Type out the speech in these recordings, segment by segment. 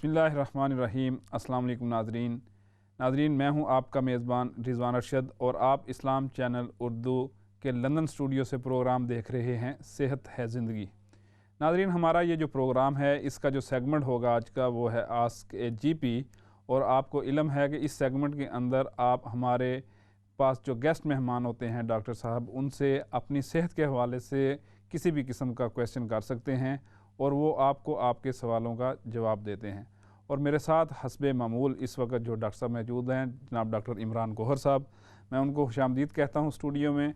बिस्मिल्लाहिर्रहमानिर्रहीम। अस्सलाम वालेकुम नाज़रीन, मैं हूं आपका मेज़बान रिज़वान अरशद और आप इस्लाम चैनल उर्दू के लंदन स्टूडियो से प्रोग्राम देख रहे हैं सेहत है ज़िंदगी। नाज़रीन, हमारा ये जो प्रोग्राम है इसका जो सेगमेंट होगा आज का वो है आस्क ए जीपी। और आपको इल्म है कि इस सेगमेंट के अंदर आप हमारे पास जो गेस्ट मेहमान होते हैं डॉक्टर साहब, उनसे अपनी सेहत के हवाले से किसी भी किस्म का क्वेश्चन कर सकते हैं और वो आपको आपके सवालों का जवाब देते हैं। और मेरे साथ हस्बे मामूल इस वक्त जो डॉक्टर साहब मौजूद हैं, जनाब डॉक्टर इमरान गौहर साहब, मैं उनको खुशामदीद कहता हूँ स्टूडियो में।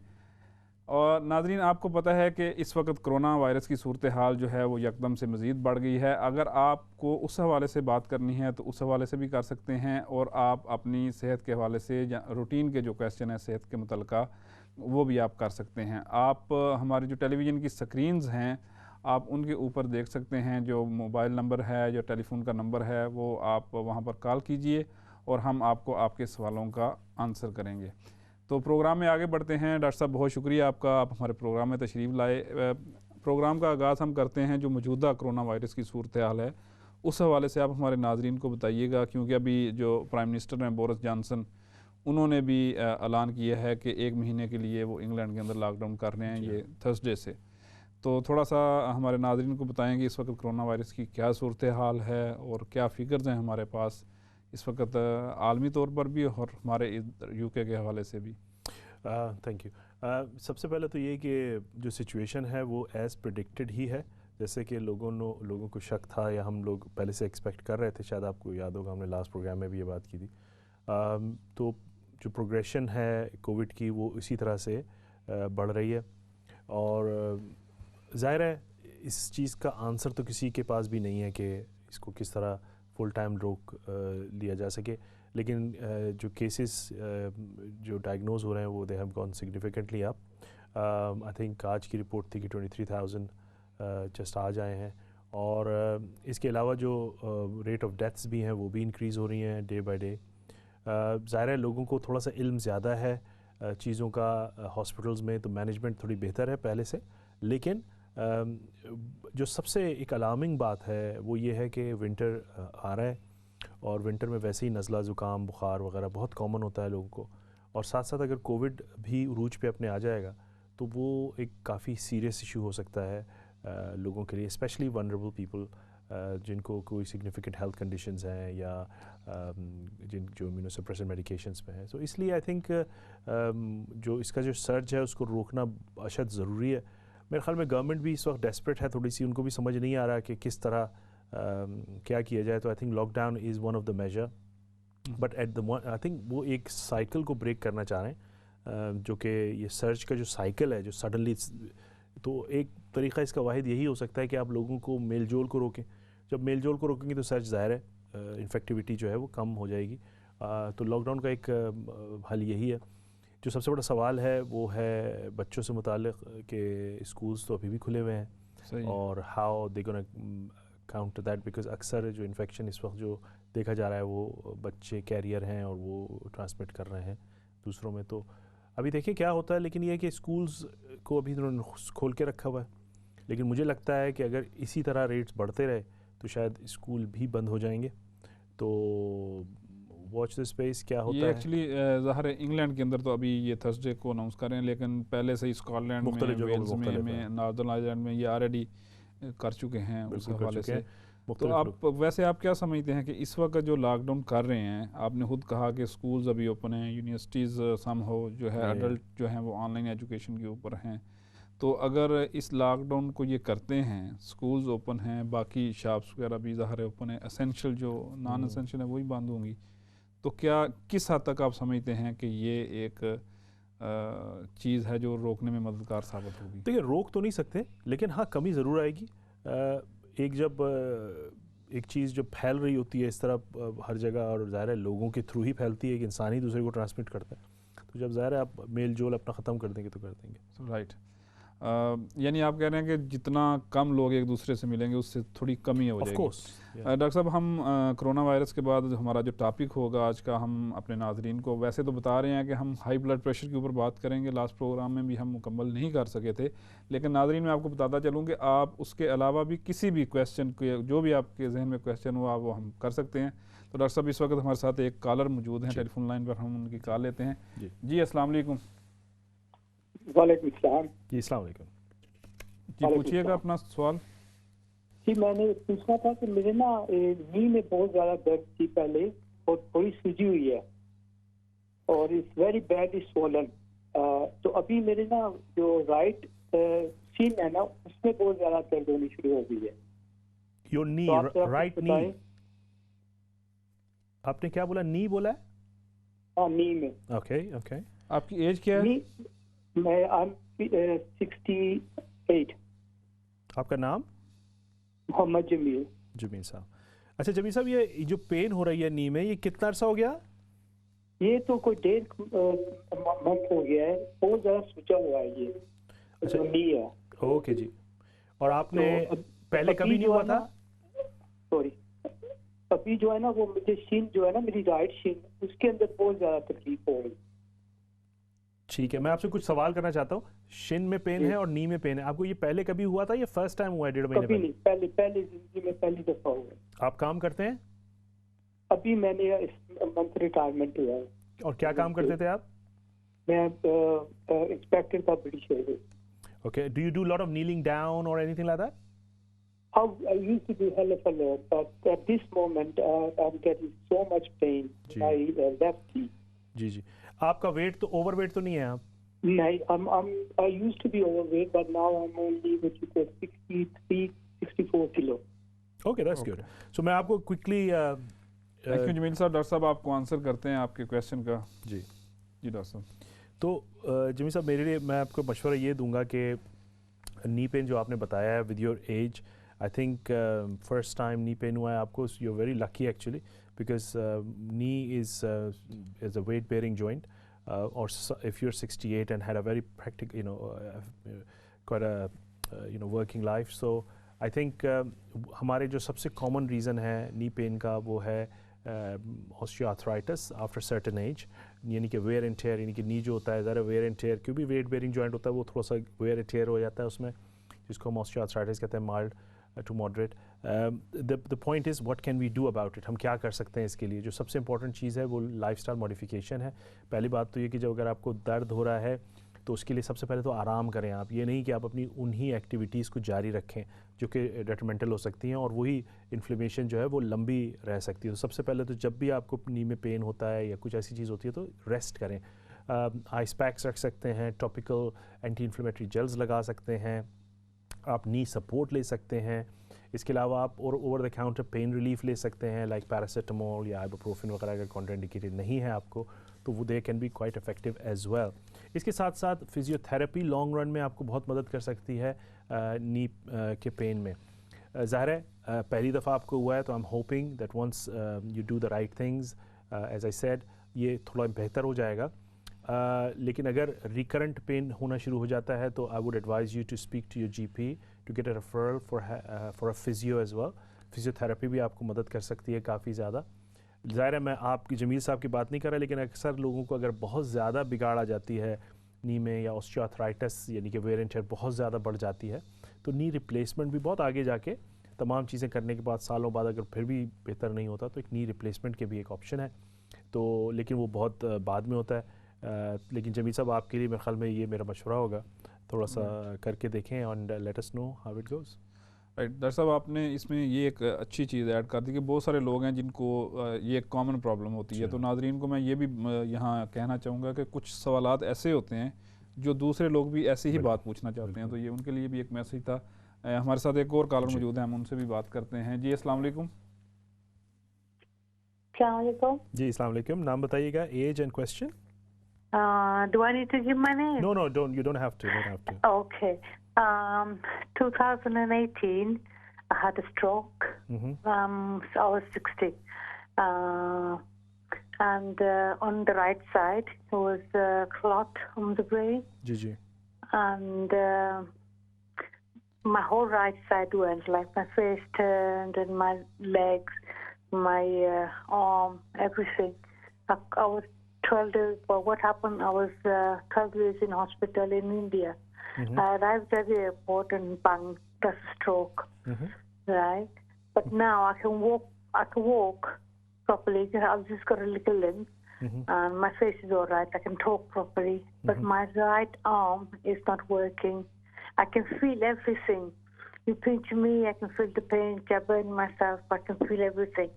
और नाज़रीन, आपको पता है कि इस वक्त कोरोना वायरस की सूरत हाल जो है वो यकदम से मज़ीद बढ़ गई है। अगर आपको उस हवाले से बात करनी है तो उस हवाले से भी कर सकते हैं, और आप अपनी सेहत के हवाले से या रूटीन के जो क्वेश्चन है सेहत के मुतल्लिक़ा वो भी आप कर सकते हैं। आप हमारे जो टेलीविज़न की स्क्रीन्स हैं आप उनके ऊपर देख सकते हैं, जो मोबाइल नंबर है, जो टेलीफोन का नंबर है, वो आप वहाँ पर कॉल कीजिए और हम आपको आपके सवालों का आंसर करेंगे। तो प्रोग्राम में आगे बढ़ते हैं। डॉक्टर साहब, बहुत शुक्रिया आपका, आप हमारे प्रोग्राम में तशरीफ़ लाए। प्रोग्राम का आगाज़ हम करते हैं जो मौजूदा कोरोना वायरस की सूरत हाल है उस हवाले से आप हमारे नाज़रीन को बताइएगा, क्योंकि अभी जो प्राइम मिनिस्टर हैं बोरिस जॉनसन, उन्होंने भी ऐलान किया है कि 1 महीने के लिए वो इंग्लैंड के अंदर लॉकडाउन कर रहे हैं, ये थर्सडे से। तो थोड़ा सा हमारे नाज़रीन को बताएंगे इस वक्त कोरोना वायरस की क्या सूरत हाल है और क्या फ़िगर्स हैं हमारे पास इस वक्त आलमी तौर पर भी और हमारे यूके के हवाले से भी। Thank you. सबसे पहले तो ये कि जो सिचुएशन है वो एज़ प्रेडिक्टेड ही है, जैसे कि लोगों को शक था या हम लोग पहले से एक्सपेक्ट कर रहे थे। शायद आपको याद होगा हमने लास्ट प्रोग्राम में भी ये बात की थी। तो जो प्रोग्रेशन है कोविड की वो इसी तरह से बढ़ रही है, और ज़ाहिर है इस चीज़ का आंसर तो किसी के पास भी नहीं है कि इसको किस तरह फुल टाइम रोक लिया जा सके। लेकिन जो केसेस जो डायग्नोज हो रहे हैं वो they have gone significantly up. I think आज की रिपोर्ट थी कि 23,000 जस्ट आज आए हैं, और इसके अलावा जो रेट ऑफ डेथ्स भी हैं वो भी इंक्रीज़ हो रही हैं डे बाय डे। ज़ाहिर है लोगों को थोड़ा सा इल्म ज़्यादा है चीज़ों का हॉस्पिटल्स में, तो मैनेजमेंट थोड़ी बेहतर है पहले से। लेकिन जो सबसे एक अलार्मिंग बात है वो ये है कि विंटर आ रहा है, और विंटर में वैसे ही नज़ला ज़ुकाम बुखार वगैरह बहुत कॉमन होता है लोगों को, और साथ साथ अगर कोविड भी उरूज पे अपने आ जाएगा तो वो एक काफ़ी सीरियस इशू हो सकता है लोगों के लिए, स्पेशली वनरेबल पीपल जिनको कोई सिग्निफिकेंट हेल्थ कंडीशंस हैं या जो इम्यूनोसप्रेशन मेडिकेशंस पे हैं। तो इसलिए आई थिंक जो इसका जो सर्ज है उसको रोकना अशद ज़रूरी है। मेरे ख्याल में गवर्नमेंट भी इस वक्त डेस्परेट है थोड़ी सी, उनको भी समझ नहीं आ रहा कि किस तरह क्या किया जाए। तो I think lockdown is one of the major, but at the I think वो एक साइकिल को ब्रेक करना चाह रहे हैं, जो कि ये सर्च का जो साइकिल है जो सडनली, तो एक तरीक़ा इसका वाहिद यही हो सकता है कि आप लोगों को मेल जोल को रोकें। जब मेल जोल को रोकेंगे तो सर्च ज़ाहिर है इन्फेक्टिविटी जो है वो कम हो जाएगी। तो लॉकडाउन का एक हल यही है। जो सबसे बड़ा सवाल है वो है बच्चों से मुताल्लिक़ कि स्कूल्स तो अभी भी खुले हुए हैं, और how they gonna counter that, because अक्सर जो इन्फेक्शन इस वक्त जो देखा जा रहा है वो बच्चे कैरियर हैं और वो ट्रांसमिट कर रहे हैं दूसरों में। तो अभी देखिए क्या होता है, लेकिन ये है कि स्कूल्स को अभी उन्होंने खोल के रखा हुआ है, लेकिन मुझे लगता है कि अगर इसी तरह रेट्स बढ़ते रहे तो शायद स्कूल भी बंद हो जाएंगे। तो वॉच द स्पेस क्या होता है। ये एक्चुअली ज़ाहिर है इंग्लैंड के अंदर तो अभी ये थर्सडे को अनाउंस कर रहे हैं, लेकिन पहले से ही स्कॉटलैंड में, वेल्स में, नॉर्दर्न आयरलैंड में ये ऑलरेडी कर चुके हैं उस हवाले से। तो आप वैसे आप क्या समझते हैं कि इस वक्त जो लॉकडाउन कर रहे हैं, आपने खुद कहा कि स्कूल्स अभी ओपन हैं, यूनिवर्सिटीज़ सम हो जो है अडल्ट जो हैं वो ऑनलाइन एजुकेशन के ऊपर हैं, तो अगर इस लॉकडाउन को ये करते हैं, स्कूल्स ओपन हैं, बाकी शॉप्स वगैरह भी ज़ाहिर ओपन है, एसेंशियल जो नॉन एसेंशियल है वही बंद होंगी, तो क्या किस हद तक आप समझते हैं कि ये एक चीज़ है जो रोकने में मददगार साबित होगी? देखिए रोक तो नहीं सकते, लेकिन हाँ कमी ज़रूर आएगी। एक चीज़ जब फैल रही होती है इस तरह हर जगह, और ज़ाहिर है लोगों के थ्रू ही फैलती है, एक इंसान ही दूसरे को ट्रांसमिट करता है, तो जब ज़ाहिर है आप मेल जोल अपना ख़त्म कर देंगे तो कर देंगे। राइट। यानी आप कह रहे हैं कि जितना कम लोग एक दूसरे से मिलेंगे उससे थोड़ी कमी हो ऑफ जाएगी। कोर्स। डॉक्टर साहब, हम कोरोना वायरस के बाद हमारा जो टॉपिक होगा आज का, हम अपने नाजरीन को वैसे तो बता रहे हैं कि हम हाई ब्लड प्रेशर के ऊपर बात करेंगे, लास्ट प्रोग्राम में भी हम मुकम्मल नहीं कर सके थे, लेकिन नाजरीन मैं आपको बताता चलूँ कि आप उसके अलावा भी किसी भी क्वेश्चन के, जो भी आपके जहन में क्वेश्चन हो आप वो हम कर सकते हैं। तो डॉक्टर साहब इस वक्त हमारे साथ एक कॉलर मौजूद हैं टेलीफोन लाइन पर, हम उनकी कॉल लेते हैं। जी अस्सलाम वालेकुम। वालेकुम सलाम। जी अस्सलाम वालेकुम। जी पूछिएगा अपना सवाल। जी मैंने पूछना था कि मेरे ना नी में बहुत ज़्यादा दर्द थी पहले और थोड़ी सूजी हुई है और इट्स वेरी बैड स्वॉलन। तो अभी मेरे ना जो राइट सीन है ना उसमें बहुत ज़्यादा दर्द होनी शुरू हो गई है। योर नी, तो आप जरा कुछ राइट नी। बताएं। आपने क्या बोला, नी बोला है? हाँ नी में। Okay okay. आपकी एज क्या है? नी मैं आई एम 68। आपका नाम? मोहम्मद जमील। जमील साहब। अच्छा जमील साहब, ये जो पेन हो रही है नी में, ये कितना अरसा हो गया? ये तो कोई 1.5 मंथ हो गया है, बहुत ज़्यादा सूजा हुआ है ये। अच्छा। जो नी है। ओके जी। और आपने तो पहले कभी नहीं हुआ था? सॉरी, अभी जो है ना वो मुझे शीन जो है ना मेरी राइट शीन उसके अंदर बहुत ज्यादा तकलीफ हो रही। ठीक है, मैं आपसे कुछ सवाल करना चाहता हूँ। शिन में पेन है और नी में पेन है, आपको ये पहले कभी हुआ था या फर्स्ट टाइम हुआ है 1.5 महीने कभी पहले? नहीं, पहले जिंदगी में पहली दफा हुआ है। आप काम करते हैं? अभी मैंने इस मंथ रिटायरमेंट हुआ है। और क्या काम करते थे आप? मैं इंस्पेक्टर था British Airways. Okay, do you do a lot of kneeling down or anything like that? I used to do hell of a lot, but at this moment I'm getting so much pain in my left knee. जी जी। आपका wait तो overweight तो नहीं है आप? नहीं, I used to be overweight, but now I'm only what you call 64 kilo. Okay, that's good. So मैं आपको quickly thank you Jameel साहब। डॉक्टर साहब आपको आंसर करते हैं आपके क्वेश्चन का। जी जी डॉक्टर साहब। तो जमील साहब, मेरे लिए मैं आपको मशवरा ये दूंगा कि नी पेन जो आपने बताया है with your age, I think first time knee pain हुआ है आपको, you are very lucky actually, because knee is a weight bearing joint, और if you are 68 and had a very practical quite a working life, so I think हमारे जो सबसे common reason है knee pain का वो है osteoarthritis after certain age, यानी कि वेयर एंड टेयर, यानी कि नी जो होता है ज़रा वेयर एंड टेयर, क्यों भी वेट बेयरिंग जॉइंट होता है वो थोड़ा सा वेयर एंड टेयर हो जाता है उसमें, जिसको हम ऑस्टियोआर्थराइटिस कहते हैं, mild to moderate. The point is what can we do about it, हम क्या कर सकते हैं इसके लिए? जो सबसे इंपॉर्टेंट चीज़ है वो लाइफस्टाइल मॉडिफिकेशन है। पहली बात तो ये कि जब अगर आपको दर्द हो रहा है तो उसके लिए सबसे पहले तो आराम करें आप, ये नहीं कि आप अपनी उन्हीं एक्टिविटीज़ को जारी रखें जो कि डेट्रीमेंटल हो सकती हैं और वही इन्फ्लेमेशन जो है वो लंबी रह सकती है। तो सबसे पहले तो जब भी आपको नी में पेन होता है या कुछ ऐसी चीज़ होती है तो रेस्ट करें। आइस पैक्स रख सकते हैं, टॉपिकल एंटी इन्फ्लेमेटरी जेल्स लगा सकते हैं, आप नी सपोर्ट ले सकते हैं। इसके अलावा आप और over the counter pain relief ले सकते हैं लाइक पैरासीटामोल या आइबुप्रोफेन वगैरह, अगर कॉन्ट्राइंडिकेटेड नहीं है आपको तो वो they can be quite effective as well. इसके साथ साथ फिजियोथेरेपी लॉन्ग रन में आपको बहुत मदद कर सकती है नी के पेन में। ज़ाहिर है पहली दफ़ा आपको हुआ है तो I am hoping that once you do the right things, as I said, ये थोड़ा बेहतर हो जाएगा। लेकिन अगर रिकरेंट पेन होना शुरू हो जाता है तो I would advise you to speak to your GP to get a referral for a physio as well. Physiotherapy भी आपको मदद कर सकती है काफ़ी ज़्यादा। ज़ाहिर है मैं आपकी जमील साहब की बात नहीं कर रहा, लेकिन अक्सर लोगों को अगर बहुत ज़्यादा बिगाड़ आ जाती है नी में या ऑस्टियोआर्थराइटिस यानी कि वेयर एंड टेयर बहुत ज़्यादा बढ़ जाती है तो नी रिप्लेसमेंट भी बहुत आगे जाके तमाम चीज़ें करने के बाद सालों बाद अगर फिर भी बेहतर नहीं होता तो एक नी रिप्लेसमेंट के भी एक ऑप्शन है, तो लेकिन वो बहुत बाद में होता है। लेकिन जमील साहब आपके लिए मेरे ख्याल में ये मेरा मशवरा होगा, थोड़ा सा करके देखें and let us know how it goes. Right doctor साहब, आपने इसमें ये एक अच्छी चीज़ ऐड कर दी कि बहुत सारे लोग हैं जिनको ये एक कॉमन प्रॉब्लम होती है, तो नाजरीन को मैं ये भी यहाँ कहना चाहूँगा कि कुछ सवालात ऐसे होते हैं जो दूसरे लोग भी ऐसे ही बात पूछना चाहते हैं, तो ये उनके लिए भी एक मैसेज था। हमारे साथ एक और कॉलर मौजूद है, हम उनसे भी बात करते हैं। जी अस्सलाम वालेकुम। जी अस्सलाम वालेकुम, नाम बताइएगा, age and question. Do I need to give my name? No, you don't have to. Okay. 2018, I had a stroke. So I was 60. And on the right side, there was a clot on the brain. जी जी। and my whole right side went, like my face turned and my legs, my arm, everything. I was 12 days, but what happened, I was 12 days in hospital in India. I arrived at the airport and bang, that's a stroke, right? But now I can walk properly. I've just got a little limp, and my face is all right. I can talk properly, but my right arm is not working. I can feel everything. You pinch me, I can feel the pain. I burn myself, I can feel everything.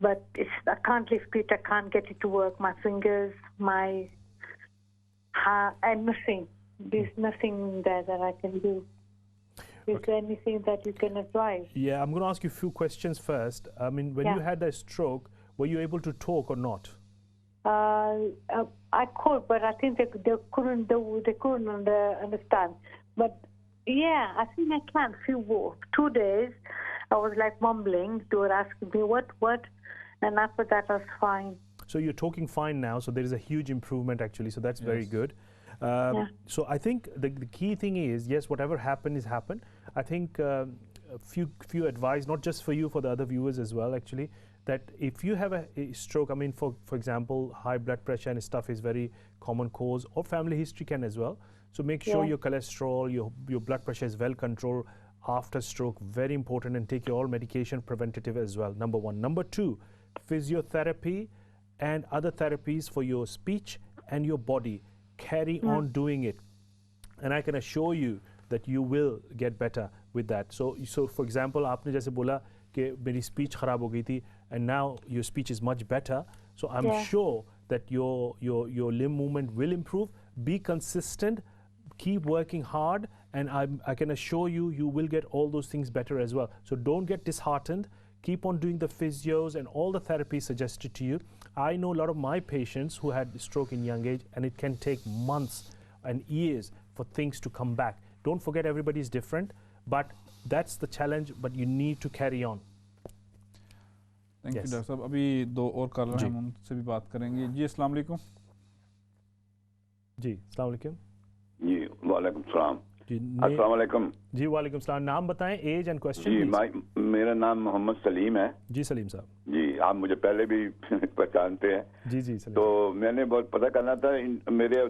But I can't lift it. I can't get it to work. My fingers, my and nothing. There's nothing there that I can do. Is there anything that you can advise? Yeah, I'm going to ask you a few questions first. I mean, when you had a stroke, were you able to talk or not? I could, but I think they couldn't understand. But yeah, I think I can. 2 days, I was like mumbling. They were asking me what, and after that I was fine. So you're talking fine now. So there is a huge improvement actually. So that's very good. So I think the key thing is, yes, whatever happened is happened. I think a few advice, not just for you, for the other viewers as well, actually, that if you have a stroke, I mean, for example, high blood pressure and stuff is very common cause, or family history can as well. So make sure your cholesterol, your blood pressure is well controlled after stroke, very important, and take your all medication preventative as well, number one. Number two, physiotherapy and other therapies for your speech and your body. Carry on doing it, and I can assure you that you will get better with that. So for example, आपने जैसे बोला कि मेरी speech खराब हो गई थी, and now your speech is much better. So I'm sure that your limb movement will improve. Be consistent, keep working hard, and I can assure you, you will get all those things better as well. So don't get disheartened. Keep on doing the physios and all the therapies suggested to you. I know a lot of my patients who had stroke in young age, and it can take months and years for things to come back. Don't forget, everybody is different, but that's the challenge, but you need to carry on. Thank you doctor साहब. अभी दो और collar हैं, हम उनसे भी बात करेंगे. जी अस्सलाम वालेकुम. जी अस्सलाम वालेकुम. जी वालेकुम सलाम. जी अस्सलाम वालेकुम. जी वालेकुम सलाम. नाम बताएं, एज एंड क्वेश्चन. जी मेरा नाम मोहम्मद सलीम है. जी सलीम साहब. जी आप मुझे पहले भी पहचानते हैं. जी जी सलीम. तो मैंने बहुत पता करना था, मेरे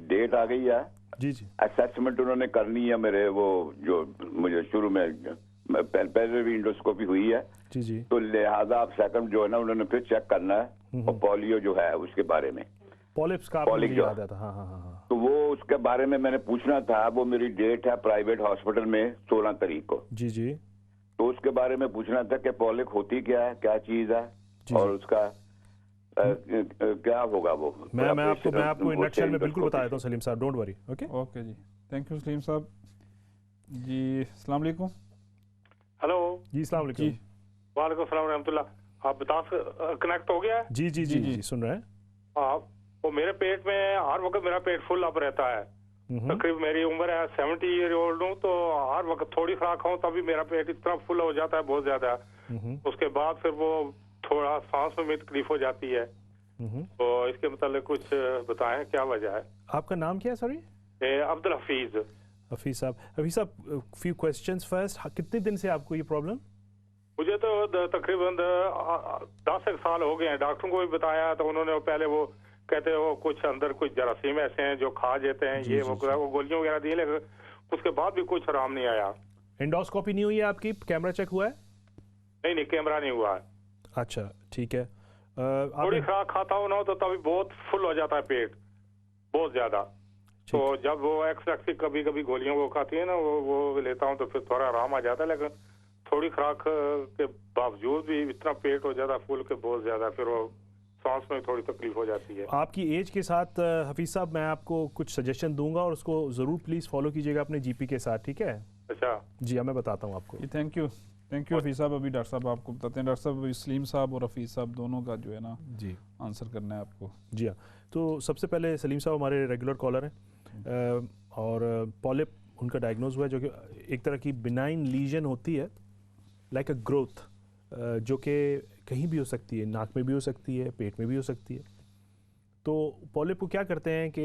डेट आ गई है. जी जी. असेसमेंट उन्होंने करनी है मेरे, वो जो मुझे शुरू में पहले भी इंडोस्कोपी हुई है. जी जी. तो लिहाजा आप सेकंड जो है ना, उन्होंने फिर चेक करना है, और पोलियो जो है उसके बारे में, पॉलिप्स का पॉलिप जो याद आता. हाँ हाँ हाँ. तो वो उसके बारे में मैंने पूछना था. वो मेरी डेट है प्राइवेट हॉस्पिटल में 16 तारीख को. जी जी. तो उसके बारे में पूछना था कि पॉलिक होती क्या है, क्या चीज है, और उसका क्या होगा. वो मैं आपको इन नटशेल में बिल्कुल बता देता हूँ Salim sahab. Don't worry. Okay जी. Thank you Salim sahab. जी अस्सलाम वालेकुम. हेलो जी अस्सलाम वालेकुम. जी वालेकुम सलाम रहमतुल्लाह. आप बता कनेक्ट हो गया है? जी जी जी जी सुन रहे हैं. आप वो मेरे पेट में हर वक्त मेरा पेट फुल अप रहता है. तकरीबन मेरी उम्र है 70 ईयर ओल्ड हूँ, तो हर वक्त थोड़ी खुराक खाऊं तभी मेरा पेट इतना फुल हो जाता है, बहुत ज्यादा. उसके बाद फिर वो थोड़ा सांस में तकलीफ हो जाती है. तो इसके मतलब कुछ बताएं क्या वजह है. आपका नाम क्या है? सॉरी. अब्दुल हफीज. हफीज साहब. हफीज साहब, फ्यू क्वेश्चंस फर्स्ट. कितने दिन से आपको ये प्रॉब्लम? मुझे तो तकरीबन 10 साल हो गए हैं. डॉक्टरों को भी बताया तो उन्होंने पहले वो कहते हैं वो कुछ अंदर कुछ जरासीम ऐसे हैं जो खा जाते हैं, ये वो गोलियां वगैरह दी, लेकिन उसके बाद भी कुछ आराम नहीं आया. एंडोस्कोपी नहीं हुई है आपकी? कैमरा चेक हुआ है? नहीं कैमरा नहीं हुआ है. अच्छा ठीक है. थोड़ी खुराक खाता हूँ ना तो तभी बहुत फुल हो जाता है पेट, बहुत ज्यादा. तो जब वो एक्स कभी कभी गोलियों को खाती है ना, वो लेता हूँ तो फिर थोड़ा आराम आ जाता है, लेकिन थोड़ी खुराक के बावजूद भी इतना पेट हो जाता है फुल के बहुत ज्यादा, फिर वो सांस में थोड़ी तकलीफ हो जाती है. आपकी एज के साथ हफीज साहब मैं आपको कुछ सजेशन दूंगा, और उसको ज़रूर प्लीज़ फॉलो कीजिएगा अपने जीपी के साथ. ठीक है? अच्छा जी हाँ, मैं बताता हूँ आपको. थैंक यू हफीज़ साहब. अभी डॉक्टर साहब आपको बताते हैं. डॉक्टर साहब सलीम साहब और हफीज़ साहब दोनों का जो है ना जी आंसर करना है आपको. जी हाँ. तो सबसे पहले सलीम साहब हमारे रेगुलर कॉलर हैं, और पॉलिप उनका डायग्नोज हुआ है, जो कि एक तरह की बिनाइन लीजन होती है, लाइक अ ग्रोथ, जो कि कहीं भी हो सकती है, नाक में भी हो सकती है, पेट में भी हो सकती है. तो पॉलिप को क्या करते हैं कि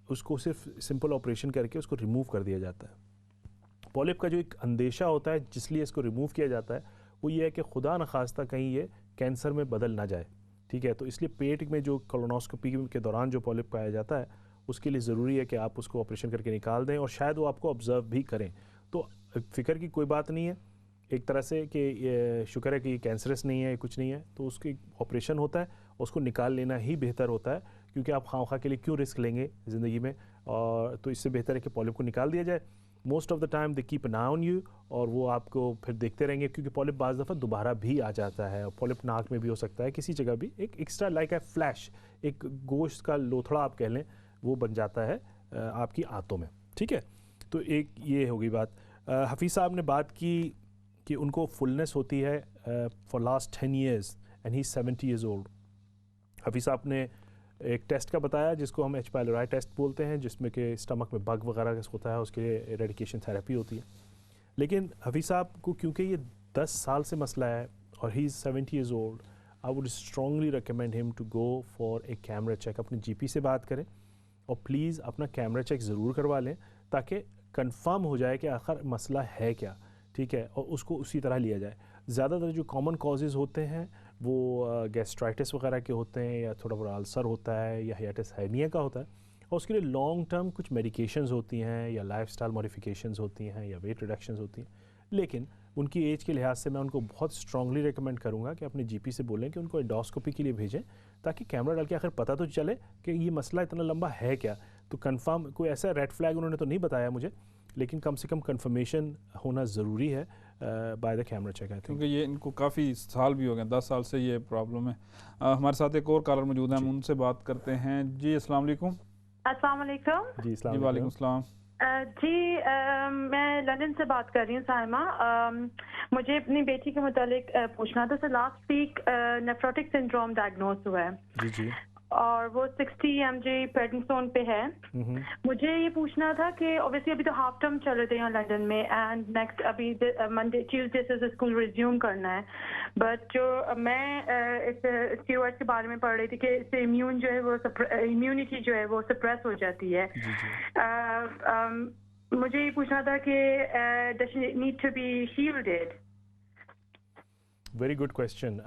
उसको सिर्फ सिंपल ऑपरेशन करके उसको रिमूव कर दिया जाता है। पॉलिप का जो एक अंदेशा होता है जिसलिए इसको रिमूव किया जाता है वो ये है कि खुदा न खास्ता कहीं ये कैंसर में बदल ना जाए, ठीक है। तो इसलिए पेट में जो कोलोनोस्कोपी के दौरान जो पॉलिप पाया जाता है उसके लिए ज़रूरी है कि आप उसको ऑपरेशन करके निकाल दें और शायद वो आपको ऑब्ज़र्व भी करें। तो फ़िक्र की कोई बात नहीं है एक तरह से कि ये शुक्र है कि कैंसरस नहीं है, कुछ नहीं है, तो उसकी ऑपरेशन होता है, उसको निकाल लेना ही बेहतर होता है, क्योंकि आप खामखा के लिए क्यों रिस्क लेंगे ज़िंदगी में। और तो इससे बेहतर है कि पॉलिप को निकाल दिया जाए। Most of the time they keep an I on you, और वो आपको फिर देखते रहेंगे, क्योंकि पॉलिप बाज़ दफ़ा दोबारा भी आ जाता है। और पॉलिप नाक में भी हो सकता है, किसी जगह भी एक एक्स्ट्रा लाइक ए फ्लैश, एक गोश्त का लोथड़ा आप कह लें, वो बन जाता है आपकी आंतों में, ठीक है। तो एक ये होगी बात। हफीज़ साहब ने बात की कि उनको फुलनेस होती है for last 10 years and he 70 years old। Hafeez साहब ने एक टेस्ट का बताया जिसको हम H. pylori टेस्ट बोलते हैं, जिसमें कि स्टमक में बग वगैरह होता है, उसके लिए एरेडिकेशन थेरेपी होती है। लेकिन हफीज़ साहब को क्योंकि ये 10 साल से मसला है और he is 70 years old, I would strongly recommend him to go for a camera check. अपने GP से बात करें और प्लीज़ अपना कैमरा चेक ज़रूर करवा लें ताकि कंफर्म हो जाए कि आखिर मसला है क्या, ठीक है, और उसको उसी तरह लिया जाए। ज़्यादातर जो कॉमन कॉजेज़ होते हैं वो गैस्ट्राइटिस वगैरह के होते हैं, या थोड़ा बड़ा अल्सर होता है, या हियाटिस हर्निया का होता है, और उसके लिए लॉन्ग टर्म कुछ मेडिकेशंस होती हैं, या लाइफस्टाइल मॉडिफिकेशंस होती हैं, या वेट रिडक्शंस होती हैं। लेकिन उनकी एज के लिहाज से मैं उनको बहुत स्ट्रांगली रिकमेंड करूंगा कि अपने GP से बोलें कि उनको एंडोस्कोपी के लिए भेजें, ताकि कैमरा डाल के आखिर पता तो चले कि ये मसला इतना लंबा है क्या। तो कंफर्म कोई ऐसा रेड फ्लैग उन्होंने तो नहीं बताया मुझे, लेकिन कम से कम कंफर्मेशन होना ज़रूरी है by the camera check. I think क्योंकि ये इनको काफ़ी साल भी हो गए, 10 साल से ये प्रॉब्लम है। हमारे साथ एक और कॉलर मौजूद है, हम उनसे बात करते हैं। जी अस्सलाम वालेकुम। अस्सलाम वालेकुम। जी जी वालेकुम सलाम। जी मैं लंदन से बात कर रही हूँ साइमा। मुझे अपनी बेटी के मुतालिक पूछना था। Sir last week nephrotic syndrome diagnose हुआ है जी जी, और वो 60 mg प्रेडनिसोन पे है। मुझे ये पूछना था कि ऑब्वियसली अभी तो हाफ टर्म चल रहे थे यहाँ लंदन में, एंड नेक्स्ट अभी मंडे ट्यूसडे से स्कूल रिज्यूम करना है, बट जो मैं इस स्टीरॉयड के बारे में पढ़ रही थी कि इससे इम्यून जो है वो इम्यूनिटी जो है वो सप्रेस हो जाती है। मुझे ये पूछना था कि does she need to be shielded? Very good question.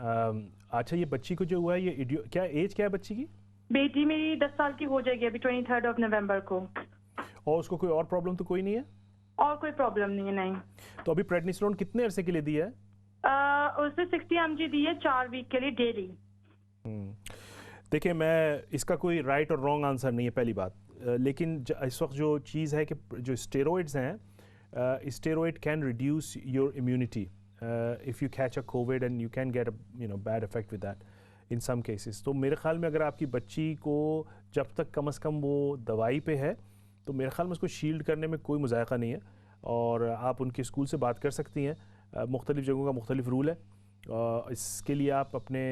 अच्छा, ये बच्ची को जो हुआ है, ये क्या एज क्या है बच्ची की? बेटी मेरी 10 साल की हो जाएगी अभी 23 नवंबर को। और उसको कोई और प्रॉब्लम तो कोई नहीं है? और कोई प्रॉब्लम नहीं है, नहीं। तो अभी प्रेडनिसोलोन कितने अरसे के लिए दिया है? उसने 60 mg दी है 4 वीक के लिए डेली। देखिए, मैं इसका कोई राइट और रॉन्ग आंसर नहीं है पहली बात, लेकिन इस वक्त जो चीज़ है कि जो स्टेरॉइड्स हैं, steroid can reduce your immunity if you catch a COVID and you can get a bad effect with that in some cases। तो मेरे ख्याल में अगर आपकी बच्ची को जब तक कम से कम वो दवाई पे है, तो मेरे ख्याल में उसको शील्ड करने में कोई मुज़ायक़ा नहीं है, और आप उनके स्कूल से बात कर सकती हैं। मुख्तलिफ़ जगहों का मुख्तलिफ रूल है, इसके लिए आप अपने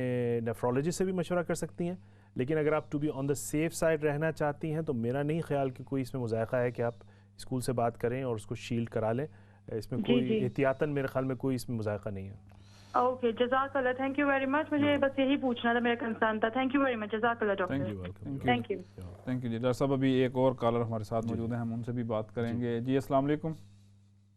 नेफ्रोलॉजिस्ट से भी मशवरा कर सकती हैं। लेकिन अगर आप to be on the safe side रहना चाहती हैं, तो मेरा नहीं ख्याल कि कोई इसमें मुज़ायक़ा है कि आप स्कूल से बात करें और उसको शील्ड करा लें। इसमें कोई एहतियातन मेरे ख्याल में कोई इसमें मुज़ायक़ा नहीं है। ओके, जज़ाकल्लाह, थैंक यू वेरी मच। मुझे बस यही पूछना था, मेरा कंसर्न था। थैंक यू वेरी मच, जज़ाकल्लाह doctor. Thank you, welcome. Thank you जी। डॉक्टर साहब, अभी एक और कॉलर हमारे साथ मौजूद है, हम उनसे भी बात करेंगे। जी अस्सलाम वालेकुम।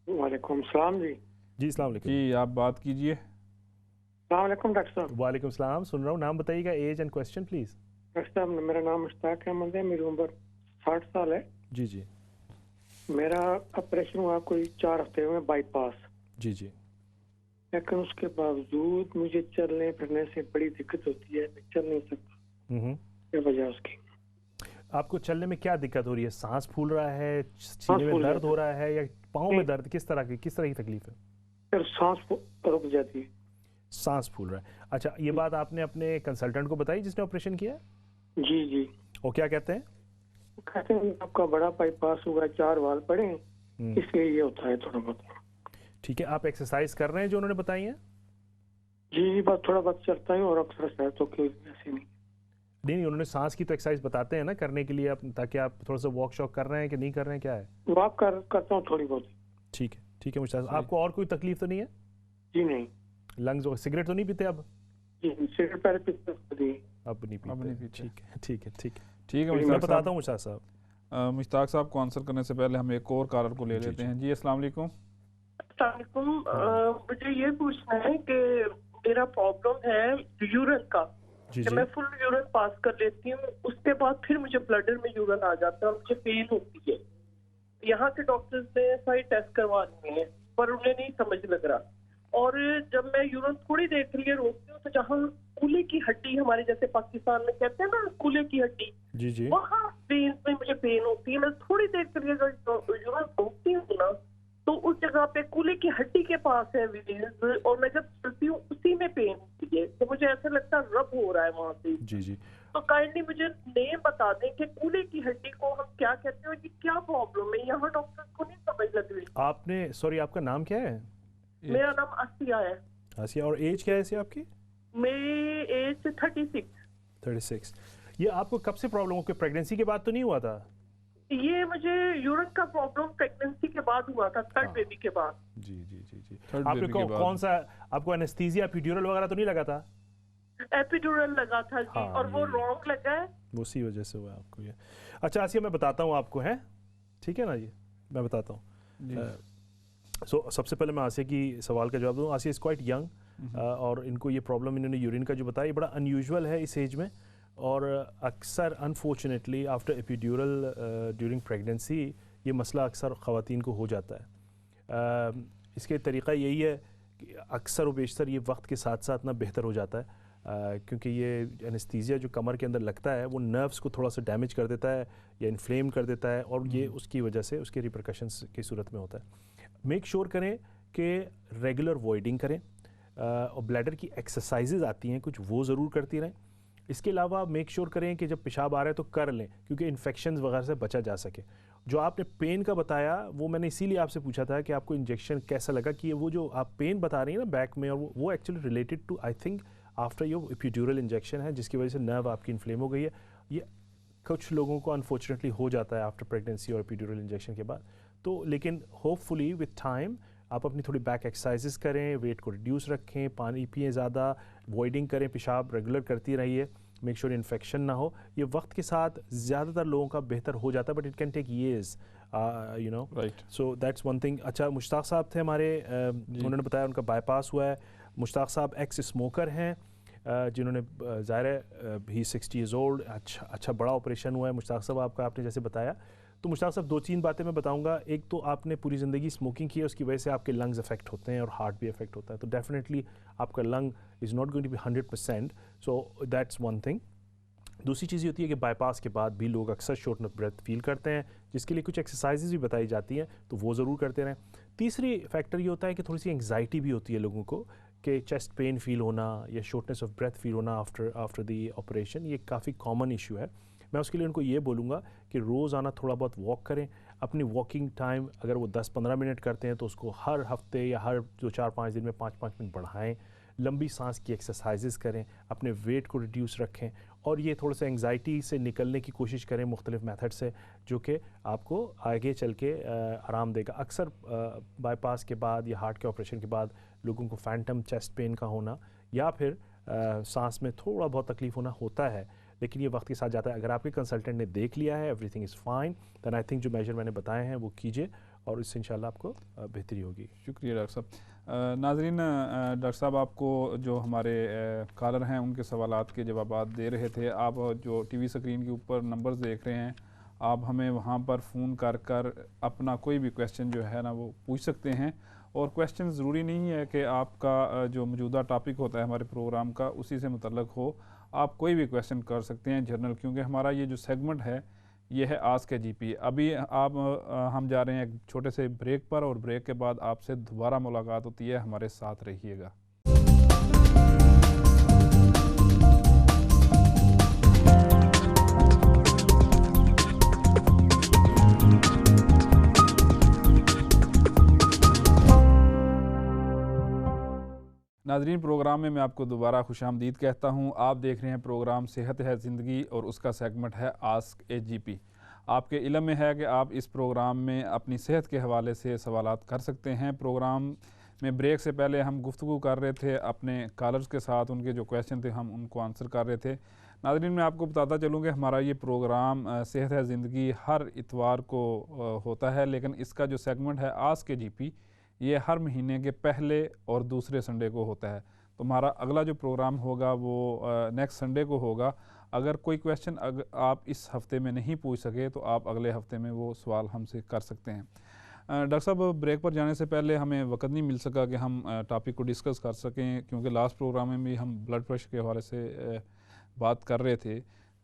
वालेकुम सलाम जी। जी अस्सलाम वालेकुम। जी आप बात कीजिए। अस्सलाम वालेकुम डॉक्टर साहब। वालेकुम सलाम, सुन रहा हूँ। नाम बताइएगा, age and question please. Doctor साहब, मेरा नाम मुश्ताक अहमद है, मेरी उम्र 60 साल है। जी जी। मेरा ऑपरेशन हुआ कोई 4 हफ्ते हुए, बाईपास। जी जी। लेकिन उसके बावजूद मुझे चलने फिरने से बड़ी दिक्कत होती है, मैं चल नहीं सकता। क्या वजह उसकी? आपको चलने में क्या दिक्कत हो रही है? सांस फूल रहा है, सीने में दर्द हो रहा है, या पाँव में दर्द? किस तरह की तकलीफ है? फिर सांस रुक जाती है। सांस फूल रहा है। अच्छा, ये बात आपने अपने कंसल्टेंट को बताई जिसने ऑपरेशन किया? जी जी। वो क्या कहते हैं? कहते हैं आपका बड़ा बाईपास हुआ, 4 वाल पड़े, इसलिए ये होता है थोड़ा बहुत। ठीक है, आप एक्सरसाइज कर रहे हैं जो उन्होंने बताई है? जी, बस थोड़ा बहुत चलता हूँ और एक्सरसाइज तो ऐसे नहीं। उन्होंने सांस की तो एक्सरसाइज बताते हैं ना करने के लिए, ताकि आप थोड़ा सा वॉक शॉक कर रहे हैं कि नहीं कर रहे हैं, क्या है? वॉक करता हूँ थोड़ी बहुत। ठीक है मुझे आपको और कोई तकलीफ तो नहीं है? जी नहीं। लंग्स और सिगरेट तो नहीं पीते अब? जी, सिगरेट पहले पीते थे, अब नहीं पीते। ठीक है। ठीक है मैं बताता हूँ मुशाह साहब। मुश्ताक साहब को आंसर करने से पहले हम एक और कॉलर को ले लेते हैं। जी अस्सलाम वालेकुम। मुझे ये पूछना है कि मेरा प्रॉब्लम है यूरिन का, कि मैं फुल यूरिन पास कर लेती हूँ, उसके बाद फिर मुझे ब्लडर में यूरिन आ जाता है और मुझे पेन होती है। यहाँ के डॉक्टर्स ने सारे टेस्ट करवा लिए हैं पर उन्हें नहीं समझ लग रहा, और जब मैं यूरिन थोड़ी देर के लिए रोकती हूँ तो जहाँ कूल्हे की हड्डी, हमारे जैसे पाकिस्तान में कहते हैं ना कूल्हे की हड्डी, जी वहाँ वेन्स में मुझे पेन होती है। मैं थोड़ी देर के लिए यूरिन रोकती हूँ ना तो उस जगह पे कूल्हे की हड्डी के पास है वेन्स, और मैं जब चलती हूँ उसी में पेन होती है, तो मुझे ऐसा लगता है रब हो रहा है वहाँ से। जी तो काइंडली मुझे नेम बता दें कि कूल्हे की हड्डी को हम क्या कहते हैं, कि क्या प्रॉब्लम है, यहाँ डॉक्टर को नहीं समझ लग रही। आपने, सॉरी आपका नाम क्या है? मेरा नाम आसिया है। आसिया, और एज क्या है ऐसे आपकी? मेरी एज 36। ये आपको कब से प्रॉब्लम हो? प्रेगनेंसी के बाद तो नहीं हुआ था? ये मुझे यूरिन का प्रॉब्लम प्रेगनेंसी के बाद हुआ था, थर्ड बेबी के बाद। जी आपने कौन सा, आपको एनेस्थीसिया एपिड्यूरल वगैरह तो नहीं लगा था? एपिड्यूरल लगा था जी, और वो रॉन्ग लगा है, उसी वजह से हुआ आपको ये। अच्छा आसिया, मैं बताता हूँ आपको, है ठीक है ना, ये मैं बताता हूँ। सबसे पहले मैं आसिया की सवाल का जवाब दूँ। आसिया इज़ क्वाइट यंग, और इनको ये प्रॉब्लम इन्होंने यूरिन का जो बताया, ये बड़ा अनयूजुअल है इस एज में, और अक्सर unfortunately after epidural during pregnancy ये मसला अक्सर ख़वातीन को हो जाता है। इसके तरीक़ा यही है कि अक्सर व बेशतर ये वक्त के साथ साथ ना बेहतर हो जाता है, क्योंकि ये एनेस्थीसिया जो कमर के अंदर लगता है वो नर्व्स को थोड़ा सा डैमेज कर देता है या इन्फ्लेम कर देता है, और ये उसकी वजह से उसके रिपरकशंस की सूरत में होता है। मेक श्योर करें कि रेगुलर वॉइडिंग करें, और ब्लैडर की एक्सरसाइजेज आती हैं कुछ, वो ज़रूर करती रहें। इसके अलावा मेक श्योर करें कि जब पेशाब आ रहा है तो कर लें, क्योंकि इन्फेक्शंस वगैरह से बचा जा सके। जो आपने पेन का बताया वो मैंने इसीलिए आपसे पूछा था कि आपको इंजेक्शन कैसा लगा, कि वो जो आप पेन बता रही हैं ना बैक में, और वो actually related to, I think after your epidural injection है, जिसकी वजह से नर्व आपकी इन्फ्लेम हो गई है। ये कुछ लोगों को अनफॉर्चुनेटली हो जाता है आफ्टर प्रेगनेंसी और एपिड्यूरल इंजेक्शन के बाद। तो लेकिन होपफुली विथ टाइम आप अपनी थोड़ी बैक एक्सरसाइजेस करें, वेट को रिड्यूस रखें, पानी पिएं ज़्यादा, वॉइडिंग करें, पेशाब रेगुलर करती रहिए, मेक श्योर इन्फेक्शन ना हो। ये वक्त के साथ ज़्यादातर लोगों का बेहतर हो जाता है, but it can take years, you know, right. So that's one thing. अच्छा, मुश्ताक साहब थे हमारे, उन्होंने बताया उनका बाईपास हुआ है। मुश्ताक साहब एक्स स्मोकर हैं, जिन्होंने ज़ाहिर है ही 60 ईयर्स ओल्ड, अच्छा बड़ा ऑपरेशन हुआ है मुश्ताक साहब आपका, आपने जैसे बताया। तो मुश्ताक साहब 2-3 बातें मैं बताऊंगा। एक तो आपने पूरी ज़िंदगी स्मोकिंग की है, उसकी वजह से आपके लंग्स अफेक्ट होते हैं और हार्ट भी अफेक्ट होता है, तो डेफिनेटली आपका lung is not going to be 100%, so that's one thing. दूसरी चीज़ ये होती है कि बाईपास के बाद भी लोग अक्सर शॉर्टनेस ऑफ ब्रेथ फील करते हैं, जिसके लिए कुछ एक्सरसाइजेज भी बताई जाती हैं, तो वो ज़रूर करते रहें। तीसरी फैक्टर ये होता है कि थोड़ी सी एंग्जाइटी भी होती है लोगों को, कि चेस्ट पेन फील होना या शॉर्टनेस ऑफ ब्रेथ फील होना आफ्टर दी ऑपरेशन, ये काफ़ी कॉमन इशू है। मैं उसके लिए उनको ये बोलूँगा कि रोज़ाना थोड़ा बहुत वॉक करें। अपनी वॉकिंग टाइम अगर वो 10-15 मिनट करते हैं तो उसको हर हफ्ते या हर 2-4-5 दिन में 5-5 मिनट बढ़ाएं। लंबी सांस की एक्सरसाइजेस करें, अपने वेट को रिड्यूस रखें, और ये थोड़ा सा एंग्जाइटी से निकलने की कोशिश करें मुख्तलिफ मेथड से, जो कि आपको आगे चल के आराम देगा। अक्सर बाईपास के बाद या हार्ट के ऑपरेशन के बाद लोगों को फैंटम चेस्ट पेन का होना या फिर सांस में थोड़ा बहुत तकलीफ होना होता है, लेकिन ये वक्त के साथ जाता है। अगर आपके कंसल्टेंट ने देख लिया है, everything is fine, then I think जो मेजर मैंने बताए हैं वो कीजिए, और इससे इंशाल्लाह आपको बेहतरी होगी। शुक्रिया डॉक्टर साहब। नाज़रीन, डॉक्टर साहब आपको जो हमारे कॉलर हैं उनके सवालात के जवाब दे रहे थे। आप जो टीवी स्क्रीन के ऊपर नंबर्स देख रहे हैं, आप हमें वहाँ पर फ़ोन कर अपना कोई भी क्वेश्चन जो है ना वो पूछ सकते हैं, और क्वेश्चन ज़रूरी नहीं है कि आपका जो मौजूदा टॉपिक होता है हमारे प्रोग्राम का उसी से मुतल्लक हो। आप कोई भी क्वेश्चन कर सकते हैं जनरल, क्योंकि हमारा ये जो सेगमेंट है ये है आस्क ए जीपी। अभी हम जा रहे हैं एक छोटे से ब्रेक पर, और ब्रेक के बाद आपसे दोबारा मुलाकात होती है। हमारे साथ रहिएगा। नाज़रीन, प्रोग्राम में मैं आपको दोबारा खुशामदीद कहता हूँ। आप देख रहे हैं प्रोग्राम सेहत है ज़िंदगी, और उसका सेगमेंट है आस्क ए जीपी। आपके इल्म में है कि आप इस प्रोग्राम में अपनी सेहत के हवाले से सवालात कर सकते हैं। प्रोग्राम में ब्रेक से पहले हम गुफ्तगू कर रहे थे अपने कॉलर्स के साथ, उनके जो क्वेश्चन थे हम उनको आंसर कर रहे थे। नाज़रीन, मैं आपको बताता चलूँ कि हमारा ये प्रोग्राम सेहत है ज़िंदगी हर इतवार को होता है, लेकिन इसका जो सेगमेंट है आस्क KGP ये हर महीने के पहले और दूसरे संडे को होता है। तो हमारा अगला जो प्रोग्राम होगा वो नेक्स्ट संडे को होगा। अगर कोई क्वेश्चन आप इस हफ़्ते में नहीं पूछ सके तो आप अगले हफ़्ते में वो सवाल हमसे कर सकते हैं। डॉक्टर साहब, ब्रेक पर जाने से पहले हमें वक्त नहीं मिल सका कि हम टॉपिक को डिस्कस कर सकें, क्योंकि लास्ट प्रोग्राम में भी हम ब्लड प्रेशर के हवाले से बात कर रहे थे।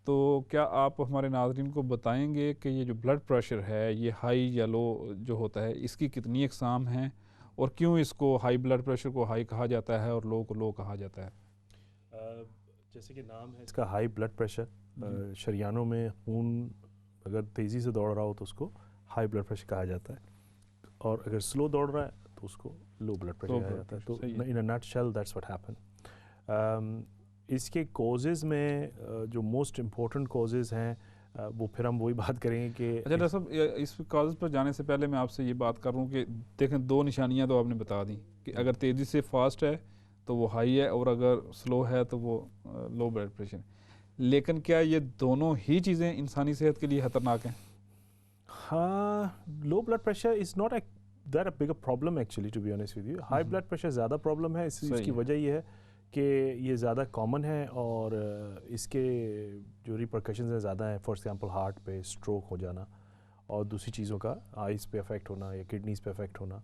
तो क्या आप हमारे नाज़रीन को बताएंगे कि ये जो ब्लड प्रेशर है ये हाई या लो जो होता है इसकी कितनी अक़साम हैं और क्यों इसको हाई ब्लड प्रेशर को हाई कहा जाता है और लो को लो कहा जाता है? जैसे कि नाम है इसका हाई ब्लड प्रेशर, शरियानों में खून अगर तेज़ी से दौड़ रहा हो तो उसको हाई ब्लड प्रेशर कहा जाता है, और अगर स्लो दौड़ रहा है तो उसको लो ब्लड प्रेशर कहा जाता है। तो in a nutshell that's what happen. इसके कॉजेज़ में जो मोस्ट इम्पोर्टेंट कॉजेज़ हैं वो फिर हम वही बात करेंगे कि अच्छा डॉक्टर साहब, इस कॉजेज़ पर जाने से पहले मैं आपसे ये बात कर रहा हूँ कि देखें, दो निशानियाँ तो आपने बता दी कि अगर तेज़ी से फास्ट है तो वो हाई है और अगर स्लो है तो वो लो ब्लड प्रेशर। लेकिन क्या ये दोनों ही चीज़ें इंसानी सेहत के लिए ख़तरनाक हैं? हाँ, low blood pressure is not that a big problem actually, to be honest with you. High blood pressure ज़्यादा प्रॉब्लम है। इसकी वजह ये है कि ये ज़्यादा कॉमन है और इसके जो रिपरकशंस हैं ज़्यादा हैं। फॉर एग्जांपल हार्ट पे स्ट्रोक हो जाना और दूसरी चीज़ों का आइज़ पे अफेक्ट होना या किडनीज़ पे अफेक्ट होना,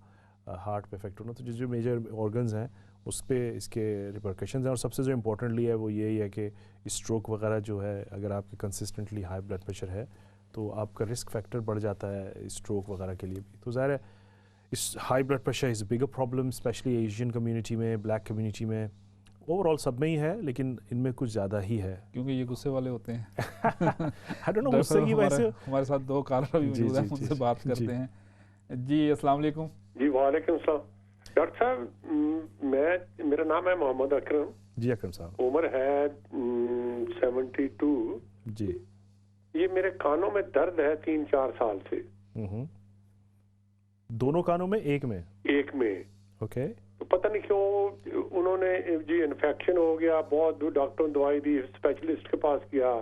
हार्ट पे अफेक्ट होना। तो जो मेजर ऑर्गन्स हैं उस पे इसके रिपरकशंस हैं। और सबसे जो इम्पोर्टेंटली है वो यही है कि स्ट्रोक वगैरह जो है, अगर आपके कंसिस्टेंटली हाई ब्लड प्रेशर है तो आपका रिस्क फैक्टर बढ़ जाता है स्ट्रोक वगैरह के लिए भी। तो ज़ाहिर है इस high blood pressure is bigger problem, specially Asian community में, ब्लैक कम्युनिटी में, ओवरऑल सब में ही है, लेकिन इनमें कुछ ज़्यादा ही है क्योंकि ये गुस्से वाले होते हैं। आई डोंट नो गुस्से की वजह से। हमारे साथ दो कॉलर भी मौजूद हैं, उनसे बात करते हैं। जी अस्सलाम वालेकुम। जी वालेकुम सलाम। डॉक्टर साहब, मेरा नाम है मोहम्मद अकरम। जी अकरम साहब। उम्र है 72 जी। ये मेरे कानों में दर्द है 3-4 साल से। दोनों कानों में? एक में? एक में। ओके। तो पता नहीं क्यों उन्होंने जी इन्फेक्शन हो गया, बहुत डॉक्टरों ने दवाई दी, स्पेशलिस्ट के पास गया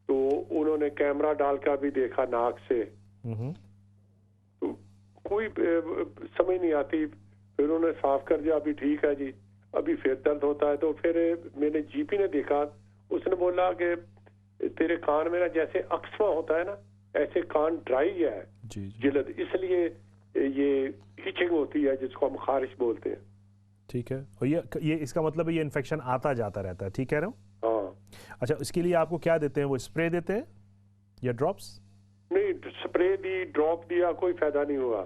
तो उन्होंने कैमरा डाल कर भी देखा नाक से, तो कोई समझ नहीं आती। फिर उन्होंने साफ कर दिया, अभी ठीक है जी, अभी फिर दर्द होता है। तो फिर मैंने जीपी ने देखा, उसने बोला कि तेरे कान में ना जैसे अक्समा होता है ना, ऐसे कान ड्राई है जिल्द, इसलिए ये हिचिंग होती है जिसको हम खारिश बोलते हैं। ठीक है। और ये इसका मतलब है ये इन्फेक्शन आता जाता रहता है, ठीक कह रहे हो? हाँ। अच्छा, इसके लिए आपको क्या देते हैं? वो स्प्रे देते हैं या ड्रॉप्स? नहीं, स्प्रे दी, ड्रॉप दिया, कोई फायदा नहीं हुआ।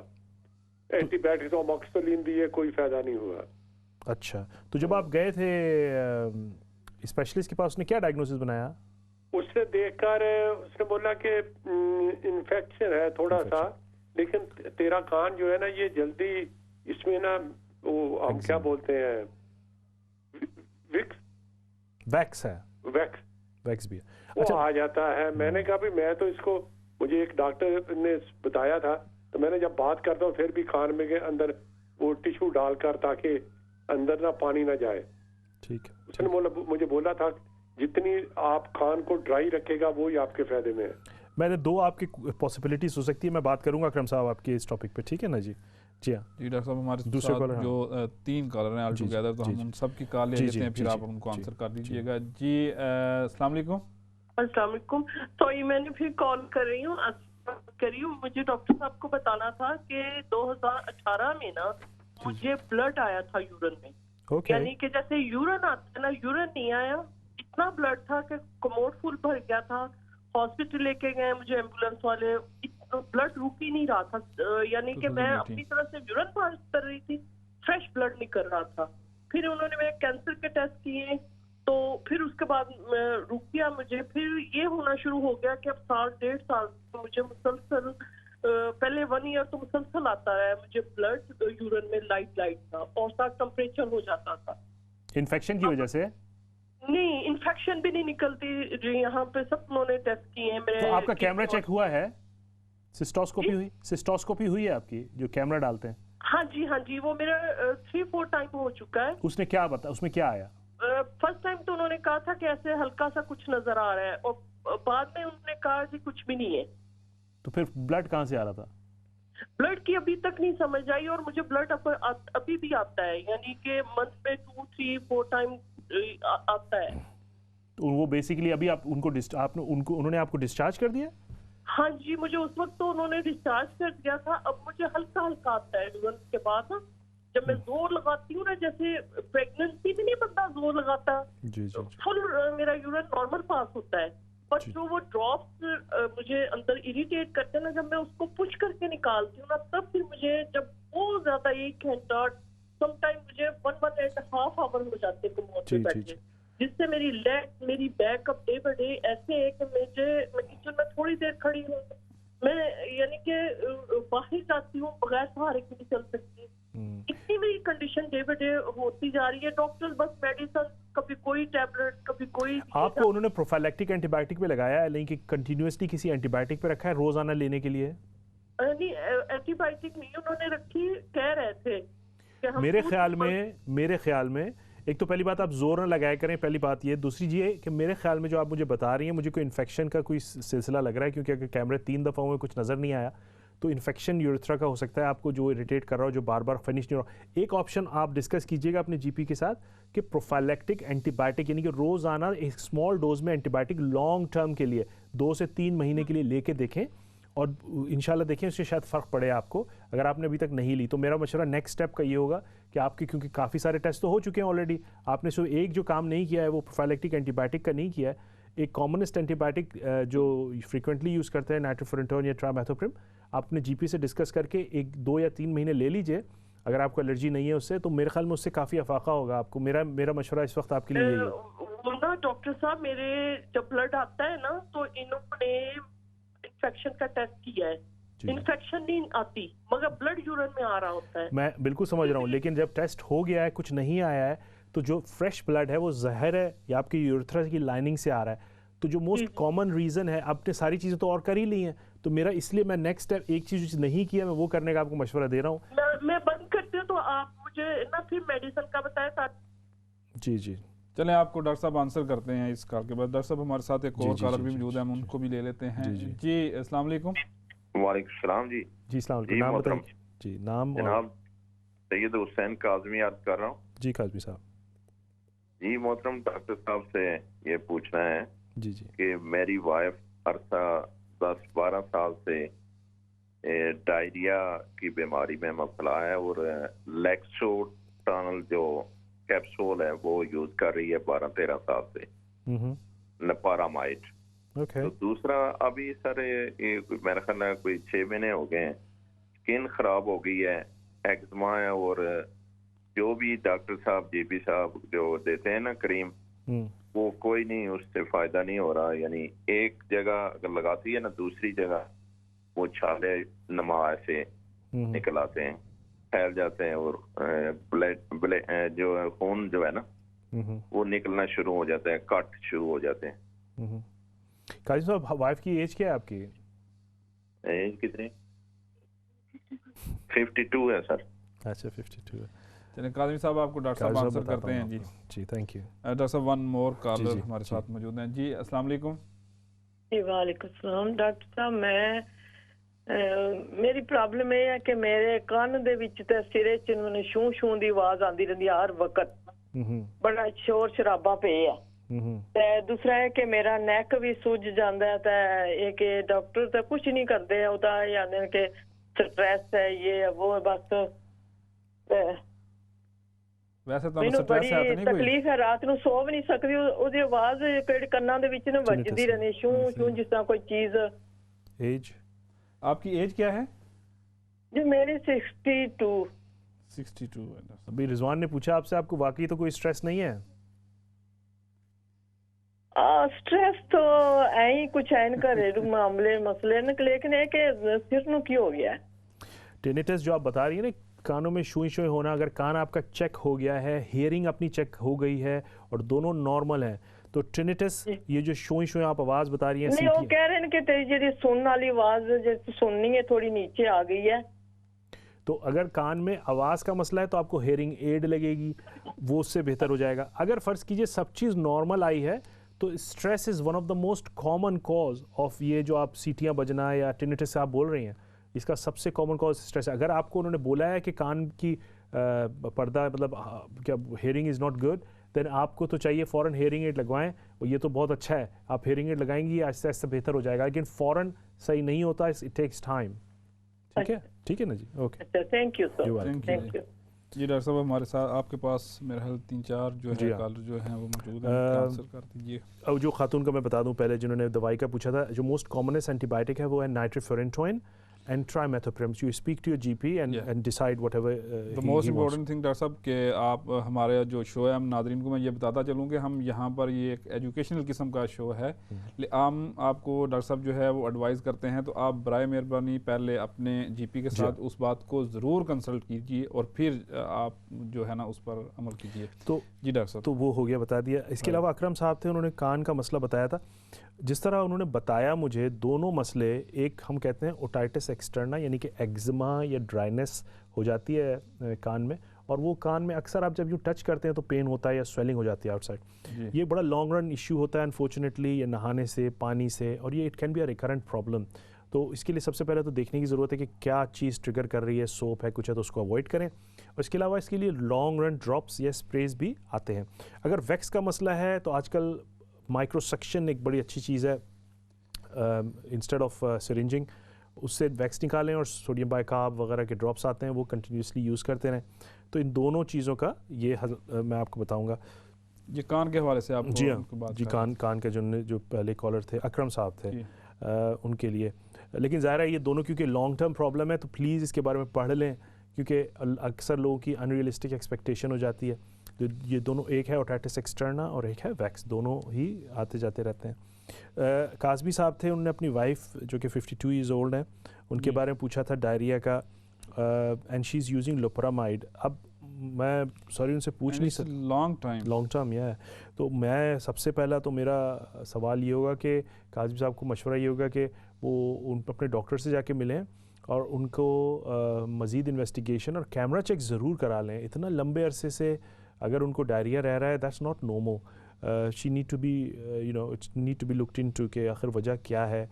एंटीबायोटिक अमोक्सिसिलिन दिए, कोई फायदा नहीं हुआ। अच्छा, तो जब आप गए थे स्पेशलिस्ट के पास, उसने क्या डायग्नोसिस बनाया? उसने देखकर उसने बोला कि इन्फेक्शन है थोड़ा सा, लेकिन तेरा कान जो है ना ये जल्दी इसमें ना वो हम क्या बोलते हैं, वैक्स है। वैक्स भी है। वो अच्छा। आ जाता है। मैंने कहा भी मैं तो इसको, मुझे एक डॉक्टर ने बताया था, तो मैंने जब बात करता हूँ फिर भी कान में के अंदर वो टिश्यू डालकर ताकि अंदर ना पानी ना जाए। ठीक है। उसने मुझे बोला था जितनी आप कान को ड्राई रखेगा वो ही आपके फायदे में है। मैंने दो आपकी पॉसिबिलिटीज हो सकती है, मैं बात करूंगा अकरम साहब आपके इस टॉपिक पे, ठीक है ना जी? जी हाँ जी डॉक्टर साहब, हमारे दूसरे कॉलर जो 3 कॉलर हैं ऑल टुगेदर, तो हम उन सब की कॉल ले लेते हैं, फिर आप उनको आंसर कर दीजिएगा। जी अस्सलाम वालेकुम। अस्सलाम वालेकुम। तो ये मैंने फिर कॉल कर रही हूँ मुझे डॉक्टर साहब को बताना था कि 2018 में ना मुझे ब्लड आया था यूरिन में। यानी कि जैसे यूरिन आता है ना, यूरिन नहीं आया, इतना ब्लड था कि कमोड फुल भर गया था। हॉस्पिटल लेके गए मुझे एम्बुलेंस वाले, ब्लड रुक ही नहीं रहा था। यानी कि मैं अपनी तरफ से यूरिन पास कर रही थी, फ्रेश ब्लड नहीं कर रहा था। फिर उन्होंने मेरे कैंसर के टेस्ट किए, तो फिर उसके बाद रुक गया मुझे। फिर ये होना शुरू हो गया कि अब 1.5 साल मुझे मुसलसल, पहले 1 ईयर तो मुसलसल आता है मुझे ब्लड यूरिन में लाइट था और साथ टेम्परेचर हो जाता था। इन्फेक्शन की वजह से? नहीं, इन्फेक्शन भी नहीं निकलती। यहाँ पे सब उन्होंने टेस्ट किए हैं मेरे। तो आपका कैमरा चेक हुआ है? सिस्टोस्कोपी हुई है आपकी, जो कैमरा डालते हैं? हाँ जी, वो मेरा 3-4 टाइम हो चुका है। उसने क्या बताया, उसमें क्या आया? फर्स्ट टाइम तो उन्होंने कहा था कि ऐसे हल्का सा कुछ नजर आ रहा है, और बाद में उन्होंने कहा कि कुछ भी नहीं है। तो फिर ब्लड कहाँ से आ रहा था? ब्लड की अभी तक नहीं समझ आई, और मुझे ब्लड अभी भी आता है, यानी कि मंथ में 2, 3, 4 टाइम आता है। तो वो बेसिकली अभी आप उन्होंने आपको डिस्चार्ज कर दिया? हाँ जी, मुझे उस वक्त तो उन्होंने डिस्चार्ज कर दिया था। अब मुझे हल्का हल्का आता है यूरिन के बाद ना, जब मैं जोर लगाती हूँ ना, जैसे प्रेगनेंसी में नहीं बंदा जोर लगाता, फुल मेरा यूरिन नॉर्मल पास होता है, पर जो वो ड्रॉप्स मुझे अंदर इरिटेट करते हैं ना, जब मैं उसको पुश करके निकालती हूँ ना, तब फिर मुझे जब बहुत ज्यादा 1 घंटा, समटाइम मुझे 1.5 आवर हो जाते हैं कमोड पे बैठे, जिससे मेरी लेग, मेरी बैक अब डे बाय डे ऐसे है कि मैं किचन में थोड़ी देर खड़ी हूँ, मैं यानी कि बाहर जाती हूँ बगैर सहारे के नहीं चल सकती। इतनी मेरी कंडीशन डे बाय डे होती जा रही है। डॉक्टर बस मेडिसिन, कभी कोई टैबलेट, कभी कोई। आपको उन्होंने प्रोफाइलैक्टिक एंटीबायोटिक पे लगाया है, लेकिन कंटिन्यूअसली किसी एंटीबायोटिक पे रखा है रोजाना लेने के लिए? नहीं, एंटीबायोटिक नहीं उन्होंने रखी, कह रहे थे कि मेरे ख्याल में एक तो पहली बात आप जोर न लगाया करें, पहली बात ये। दूसरी ये कि मेरे ख्याल में जो आप मुझे बता रही हैं, मुझे कोई इन्फेक्शन का कोई सिलसिला लग रहा है, क्योंकि अगर कैमरे 3 दफ़ा हुए कुछ नज़र नहीं आया तो इन्फेक्शन यूरेथ्रा का हो सकता है, आपको जो इरिटेट कर रहा हो, जो बार बार फिनिश नहीं हो रहा। एक ऑप्शन आप डिस्कस कीजिएगा अपने जीपी के साथ कि प्रोफाइलैक्टिक एंटीबायोटिक, यानी कि रोज़ाना एक स्मॉल डोज में एंटीबायोटिक लॉन्ग टर्म के लिए 2 से 3 महीने के लिए लेके देखें, और इंशाल्लाह देखें उससे शायद फ़र्क पड़े आपको, अगर आपने अभी तक नहीं ली। तो मेरा मशवरा नेक्स्ट स्टेप का ये होगा कि आपके, क्योंकि काफ़ी सारे टेस्ट तो हो चुके हैं ऑलरेडी, आपने सिर्फ एक जो काम नहीं किया है वो प्रोफाइलैक्टिक एंटीबायोटिक का नहीं किया है। एक कॉमनेस्ट एंटीबायोटिक जो फ्रीक्वेंटली यूज़ करते हैं, नाइट्रोफुरेंटोन या ट्रामेथोप्रिम, आपने जीपी से डिस्कस करके 1, 2 या 3 महीने ले लीजिए। अगर आपको एलर्जी नहीं है उससे, तो मेरे ख्याल में उससे काफ़ी अफाका होगा आपको। मेरा मशवरा इस वक्त आपके लिए यही है। वो ना डॉक्टर साहब, मेरे जब ब्लड आता है ना, तो इन्होंने इन्फेक्शन का टेस्ट किया है, इन्फेक्शन नहीं आती, मगर ब्लड यूरिन में आ रहा होता है। मैं बिल्कुल समझ रहा हूँ, लेकिन जब टेस्ट हो गया है, कुछ नहीं आया है, तो जो फ्रेश ब्लड है वो जहर है या आपकी यूरेथ्रा की लाइनिंग से आ रहा है। तो जो मोस्ट कॉमन रीज़न है, आपने सारी चीज़ें तो और कर ही ली हैं, तो मेरा इसलिए मैं नेक्स्ट स्टेप एक चीज़ नहीं किया, मैं वो करने का आपको मशवरा दे रहा हूँ। मैं बंद करती हूँ, तो आप मुझे ना फिर मेडिसिन का बताएं था। जी चलें, आपको डॉक्टर साहब आंसर करते हैं इस कॉल के बाद। डॉक्टर साहब हमारे साथ एक और कॉलर भी मौजूद है, हम उनको भी ले लेते हैं। जी अस्सलाम वालेकुम। वालेकुम सलाम जी। जी अस्सलाम वालेकुम। नाम बताइए जी। नाम? जनाब सैयद हुसैन काज़मी याद कर रहा हूँ। जी काज़मी साहब। जी मोहतरम, डॉक्टर साहब से ये पूछना है जी कि मेरी वाइफ अरसा 10-12 साल से डायरिया की बीमारी में मुब्तला है, और लेक्सोटानल जो कैप्सूल है वो यूज कर रही है 12-13 साल से, नपारामाइड। तो दूसरा, अभी सर ये मेरा ख्याल है कोई 6 महीने हो गए हैं, स्किन खराब हो गई है, एक्जिमा है, और जो भी डॉक्टर साहब, जीपी साहब जो देते हैं ना क्रीम, वो कोई नहीं, उससे फायदा नहीं हो रहा। यानी एक जगह अगर लगाती है ना, दूसरी जगह वो छाले नमा से निकल आते हैं, फैल जाते हैं, और ब्लड जो खून जो है ना वो निकलना शुरू हो जाता है, कट शुरू हो जाते हैं। काजी साहब, वाइफ की एज क्या है आपकी? एज कितनी? 52 है सर। अच्छा 52 है। चलिए काज़मी साहब, आपको डॉक्टर साहब आंसर करते हैं। जी थैंक यू। डॉक्टर साहब वन मोर कॉलर हमारे साथ मौजूद हैं। जी अस्सलाम वालेकुम। जी वालेकुम सलाम। डॉक्टर साहब, मेरी प्रॉब्लम ये है कि मेरे कान दे विच ते सिरे च मैंने शू शू दी आवाज आंदी रहंदी हर वक्त, बड़ा शोर शराबा पे है। ते दूसरा है कि मेरा नेक भी सूज जांदा है, ते एक डॉक्टर तो कुछ नहीं करते, ओदा यानी कि स्ट्रेस है, ये वो, बस वैसे तो स्ट्रेस है तो नहीं, कोई तकलीफ है, रात ਨੂੰ ਸੋ ਵੀ ਨਹੀਂ ਸਕਦੀ, ਉਹਦੀ ਆਵਾਜ਼ ਕਿਹੜੇ ਕੰਨਾਂ ਦੇ ਵਿੱਚ ਨਾ ਵੱਜਦੀ ਰਹਿੰਦੀ, ਸ਼ੂ ਸ਼ੂ ਜਿਸ ਤਰ੍ਹਾਂ ਕੋਈ चीज। एज? आपकी एज क्या है? जी मेरी 62। 62 है। अभी रिजवान ने पूछा आपसे, आपको वाकई तो कोई स्ट्रेस नहीं है? स्ट्रेस तो ऐ ही कुछ है न, घरेलू मामले मसले न, लेकिन है कि सिर ਨੂੰ ਕੀ हो गया है। टिनिटस जो आप बता रही है ना, कानों में शुई शुई होना, अगर कान आपका चेक हो गया है, हियरिंग अपनी चेक हो गई है और दोनों नॉर्मल है, तो टिनिटस ये जो शुई शुई आप आवाज बता रही है, नहीं वो कह रहे हैं कि तेरी जी सुनने वाली आवाज जो सुननी है थोड़ी नीचे आ गई है। तो अगर कान में आवाज़ का मसला है तो आपको हेयरिंग एड लगेगी, वो उससे बेहतर हो जाएगा। अगर फ़र्ज़ कीजिए सब चीज़ नॉर्मल आई है तो stress is one of the most common cause of ये जो आप सीटियाँ बजना या टिनिटस से आप बोल रही हैं, इसका सबसे कॉमन कॉज स्ट्रेस है। अगर आपको उन्होंने बोला है कि कान की पर्दा मतलब क्या hearing is not good, then आपको तो चाहिए फ़ौरन हेयरिंग एड लगवाएं। और ये तो बहुत अच्छा है, आप हेयरिंग एड लगाएंगी आहिस्ता आहिस्ता बेहतर हो जाएगा, लेकिन फ़ौरन सही नहीं होता, इट टेक्स टाइम। ठीक है, ठीक है ना जी, okay, thank you sir, thank you जी। डॉक्टर साहब हमारे साथ आपके पास मेरे ख्याल 3-4 जो है कॉलर जो हैं वो मौजूद हैं, आंसर कर दीजिए। अब जो खातून का मैं बता दूं पहले जिन्होंने दवाई का पूछा था, जो मोस्ट कॉमनेस्ट एंटीबायोटिक है वो है नाइट्रोफुरेंटोइन and trimethoprim. So you speak to your GP and decide whatever the most important thing doctor साहब कि आप हमारे जो शो है, हम नादरीन को मैं ये बताता चलूँ कि हम यहाँ पर ये एक एजुकेशनल किस्म का शो है। हम आपको डॉक्टर साहब जो है वो एडवाइस करते हैं, तो आप बराए मेहरबानी पहले अपने GP के साथ उस बात को ज़रूर कंसल्ट कीजिए और फिर आप जो है ना उस पर अमल कीजिए। तो जी डॉक्टर साहब, तो वो हो गया, बता दिया। इसके अलावा अकरम साहब थे, उन्होंने कान का मसला बताया था। जिस तरह उन्होंने बताया मुझे, दोनों मसले, एक हम कहते हैं ओटाइटिस एक्सटर्ना यानी कि एक्जिमा या ड्राइनेस हो जाती है कान में, और वो कान में अक्सर आप जब यूँ टच करते हैं तो पेन होता है या स्वेलिंग हो जाती है आउटसाइड। ये बड़ा लॉन्ग रन इशू होता है अनफॉर्चुनेटली, या नहाने से, पानी से, और ये it can be a recurrent problem. तो इसके लिए सबसे पहले तो देखने की ज़रूरत है कि क्या चीज़ ट्रिगर कर रही है, सोप है, कुछ है, तो उसको अवॉइड करें। और इसके अलावा इसके लिए लॉन्ग रन ड्रॉप्स या स्प्रेज भी आते हैं। अगर वैक्स का मसला है तो आजकल माइक्रोसक्शन एक बड़ी अच्छी चीज़ है, इंस्टेड ऑफ सिरिंजिंग उससे वैक्स निकालें और सोडियम बाइकार्ब वगैरह के ड्रॉप्स आते हैं, वो कंटिन्यूसली यूज़ करते रहें। तो इन दोनों चीज़ों का ये मैं आपको बताऊंगा। ये कान के हवाले से आप जी हाँ जी, कान के जो पहले कॉलर थे अकरम साहब थे, उनके लिए। लेकिन ज़ाहिर है ये दोनों क्योंकि लॉन्ग टर्म प्रॉब्लम है, तो प्लीज़ इसके बारे में पढ़ लें, क्योंकि अक्सर लोगों की अनरियलिस्टिक एक्सपेक्टेशन हो जाती है। तो ये दोनों, एक है ओटाइटिस एक्सटर्ना और एक है वैक्स, दोनों ही आते जाते रहते हैं। काज़मी साहब थे, उन्होंने अपनी वाइफ जो कि 52 ईयर्स ओल्ड हैं, उनके बारे में पूछा था डायरिया का, and she is using loperamide. अब मैं सॉरी उनसे पूछ नहीं सकता, लॉन्ग टर्म यह। तो मैं सबसे पहला तो मेरा सवाल ये होगा कि काज़मी साहब को मशवरा ये होगा कि वो अपने डॉक्टर से जाके मिलें और उनको मज़ीद इन्वेस्टिगेशन और कैमरा चेक ज़रूर करा लें। इतना लंबे अरसे से अगर उनको डायरिया रह रहा है, that's not normal. She need to be it's need to be looked into कि आखिर वजह क्या है।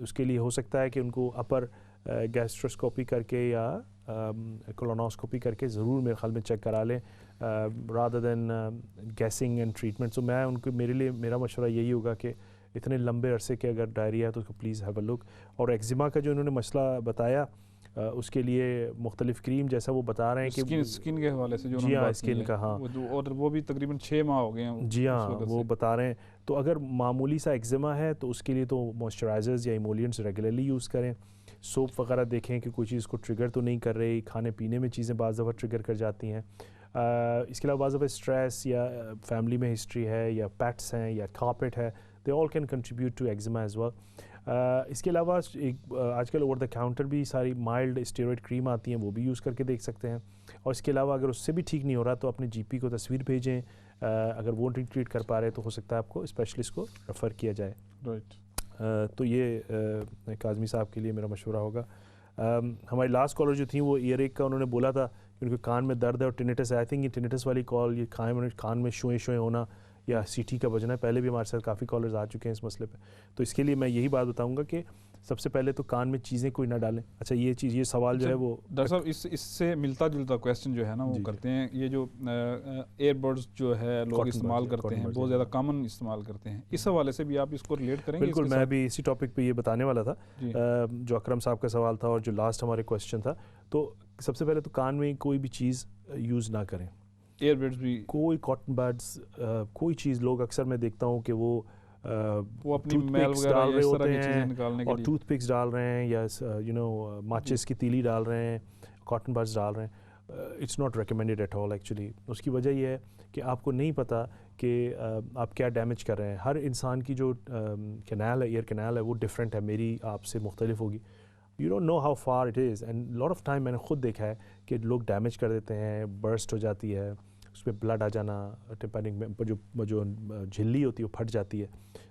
उसके लिए हो सकता है कि उनको अपर गैस्ट्रोस्कोपी करके या कोलोनोस्कोपी करके ज़रूर मेरे ख्याल में चेक करा लें, rather than guessing and treatment. So मैं उनको, मेरे लिए मेरा मशवरा यही होगा कि इतने लंबे अरसे के अगर डायरिया है तो उसको प्लीज़ हैव अ लुक। और एक्जिमा का जो उन्होंने मसला बताया, उसके लिए मुख्तलिफ क्रीम, जैसा वो बता रहे हैं कि स्किन के हवाले से जो जी हाँ स्किन का, हाँ, और वो भी तकरीबन 6 माह हो गए हैं जी हाँ, वो बता रहे हैं। तो अगर मामूली सा एक्जिमा है तो उसके लिए तो मॉइस्चराइजर्स या इमोलियंट्स रेगुलरली यूज़ करें। सोप वगैरह देखें कि कोई चीज़ को ट्रिगर तो नहीं कर रही, खाने पीने में चीज़ें बाज़ दफ़ा ट्रिगर कर जाती हैं। इसके अलावा बाज़ दफ़ा स्ट्रेस या फैमिली में हिस्ट्री है या पेट्स हैं या कार्पेट है, they all can contribute to eczema as well. इसके अलावा एक आजकल ओवर द काउंटर भी सारी माइल्ड स्टेरॉइड क्रीम आती हैं, वो भी यूज़ करके देख सकते हैं। और इसके अलावा अगर उससे भी ठीक नहीं हो रहा तो अपने GP को तस्वीर भेजें, अगर वो नहीं ट्रीट कर पा रहे तो हो सकता है आपको स्पेशलिस्ट को रेफ़र किया जाए। राइट। तो ये काज़मी साहब के लिए मेरा मशवरा होगा। हमारी लास्ट कॉलर जो थी वो ईयर एक का, उन्होंने बोला था कि उनके कान में दर्द है और टिनिटस है। आई थिंक ये टिनिटस वाली कॉल, ये कान में शुएं होना या सीटी का बजना है, पहले भी हमारे साथ काफ़ी कॉलर्स आ चुके हैं इस मसले पे। तो इसके लिए मैं यही बात बताऊंगा कि सबसे पहले तो कान में चीज़ें कोई ना डालें। अच्छा ये चीज़, ये सवाल जो है वो डॉक्टर साहब इससे मिलता जुलता क्वेश्चन जो है ना वो करते हैं, ये जो एयरबड्स जो है लोग इस्तेमाल करते हैं, बहुत ज़्यादा कॉमन इस्तेमाल करते हैं, इस हवाले से भी आप इसको रिलेट करेंगे? बिल्कुल, मैं भी इसी टॉपिक पे ये बताने वाला था, जो अकरम साहब का सवाल था और जो लास्ट हमारे क्वेश्चन था। तो सबसे पहले तो कान में कोई भी चीज़ यूज़ ना करें, एयरबड्स भी, कोई कॉटन बड्स, कोई चीज़। लोग अक्सर मैं देखता हूँ कि वो अपनी मेल वगैरह डाल रहे इस होते तरह की चीज़ें निकालने हैं के और लिए टूथपिक्स डाल रहे हैं या माचिस की तीली डाल रहे हैं, कॉटन बड्स डाल रहे हैं। It's not recommended at all actually. उसकी वजह यह है कि आपको नहीं पता कि आप क्या डैमेज कर रहे हैं। हर इंसान की जो कैनाल है, ईयर कैनाल है, वो डिफरेंट है, मेरी आपसे मुख्तलिफ होगी। You don't know how far it is, and lot of time मैंने खुद देखा है कि लोग डैमेज कर देते हैं, बर्स्ट हो जाती है, उस पर ब्लड आ जाना, टिम्पैनिक में जो झिल्ली होती है वो फट जाती है।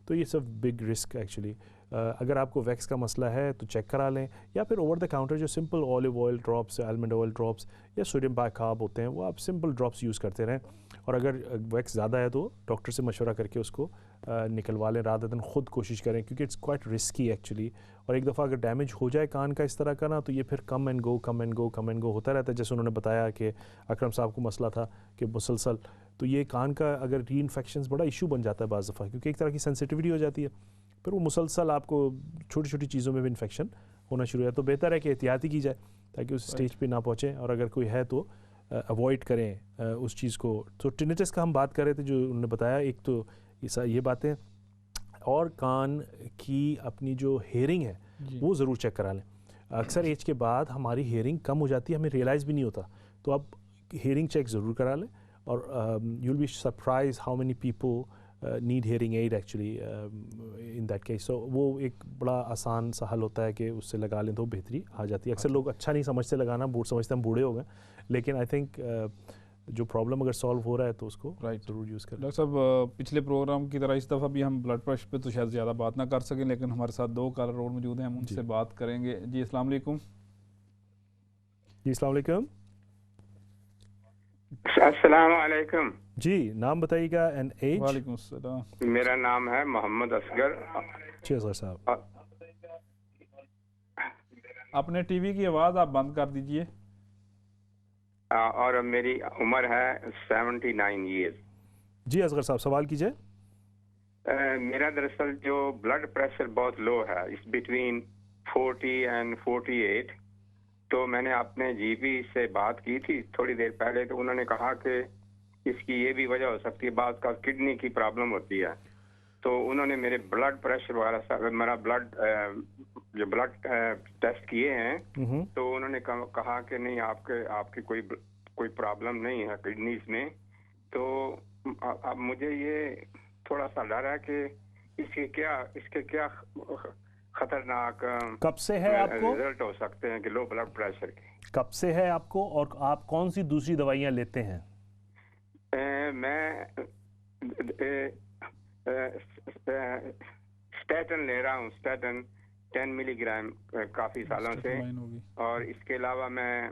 तो ये सब बिग रिस्क एक्चुअली। अगर आपको वैक्स का मसला है तो चेक करा लें, या फिर ओवर द काउंटर जो simple olive oil drops, almond oil drops या सोडियम बाइकार्ब होते हैं वो आप सिंपल ड्रॉप्स यूज़ करते रहें। और अगर वैक्स ज़्यादा है तो डॉक्टर से मशवरा करके उसको निकलवा लें रादर देन ख़ुद कोशिश करें, क्योंकि इट्स क्वाइट रिस्की एक्चुअली। और एक दफ़ा अगर डैमेज हो जाए कान का इस तरह का ना, तो ये फिर कम एंड गो होता रहता है। जैसे उन्होंने बताया कि अकरम साहब को मसला था कि मुसलसल, तो ये कान का अगर री इन्फेक्शन बड़ा इशू बन जाता है बाज़ दफ़ा, क्योंकि एक तरह की सेंसिटिविटी हो जाती है, फिर वो मुसलसल आपको छोटी छोटी चीज़ों में भी इन्फेक्शन होना शुरू है। तो बेहतर है कि एहतियाती की जाए ताकि उस स्टेज पे ना पहुँचें, और अगर कोई है तो अवॉइड करें उस चीज़ को। तो टिनिटस का हम बात कर रहे थे जो उन्होंने बताया, एक तो ये बातें, और कान की अपनी जो हेयरिंग है वो ज़रूर चेक करा लें। अक्सर एज के बाद हमारी हेयरिंग कम हो जाती है, हमें रियलाइज़ भी नहीं होता, तो आप हेयरिंग चेक ज़रूर करा लें। और you will be surprise how many people need hearing aid actually in that case. So वो एक बड़ा आसान सा हल होता है कि उससे लगा लें तो बेहतरी आ जाती है। अक्सर लोग अच्छा नहीं समझते लगाना, समझते हम बूढ़े हो गए, लेकिन आई थिंक जो प्रॉब्लम अगर सॉल्व हो रहा है तो उसको ज़रूर यूज़ करें। डॉक्टर साहब, पिछले प्रोग्राम की तरह इस दफ़ा भी हम ब्लड प्रेशर पे तो शायद ज़्यादा बात ना कर सकें, लेकिन हमारे साथ 2 कॉलर रोड मौजूद हैं, हम उनसे बात करेंगे। जी अस्सलाम वालेकुम। जी अस्सलाम वालेकुम। अस्सलाम वालेकुम। जी नाम बताइएगा एंड एज। वालेकुम अस्सलाम। मेरा नाम है मोहम्मद असगर। जी असगर साहब, अपने टीवी की आवाज़ आप बंद कर दीजिए। और मेरी उम्र है 79 ईयर्स। जी असगर साहब सवाल कीजिए। मेरा दरअसल जो ब्लड प्रेशर बहुत लो है, इस बिटवीन 40 एंड 48। तो मैंने अपने जीपी से बात की थी थोड़ी देर पहले, तो उन्होंने कहा कि इसकी ये भी वजह हो सकती है, बाद का किडनी की प्रॉब्लम होती है। तो उन्होंने मेरे ब्लड प्रेशर वगैरह, मेरा जो ब्लड टेस्ट किए हैं, तो उन्होंने कहा कि नहीं, आपकी कोई प्रॉब्लम नहीं है किडनीज में। तो अब मुझे ये थोड़ा सा डर है कि इसके क्या खतरनाक कब से है आपको रिजल्ट हो सकते हैं कि लो ब्लड प्रेशर के। कब से है आपको, और आप कौन सी दूसरी दवाइयाँ लेते हैं? मैं स्टैटिन ले रहा हूँ, स्टैटिन 10 मिलीग्राम काफ़ी सालों से। और इसके अलावा मैं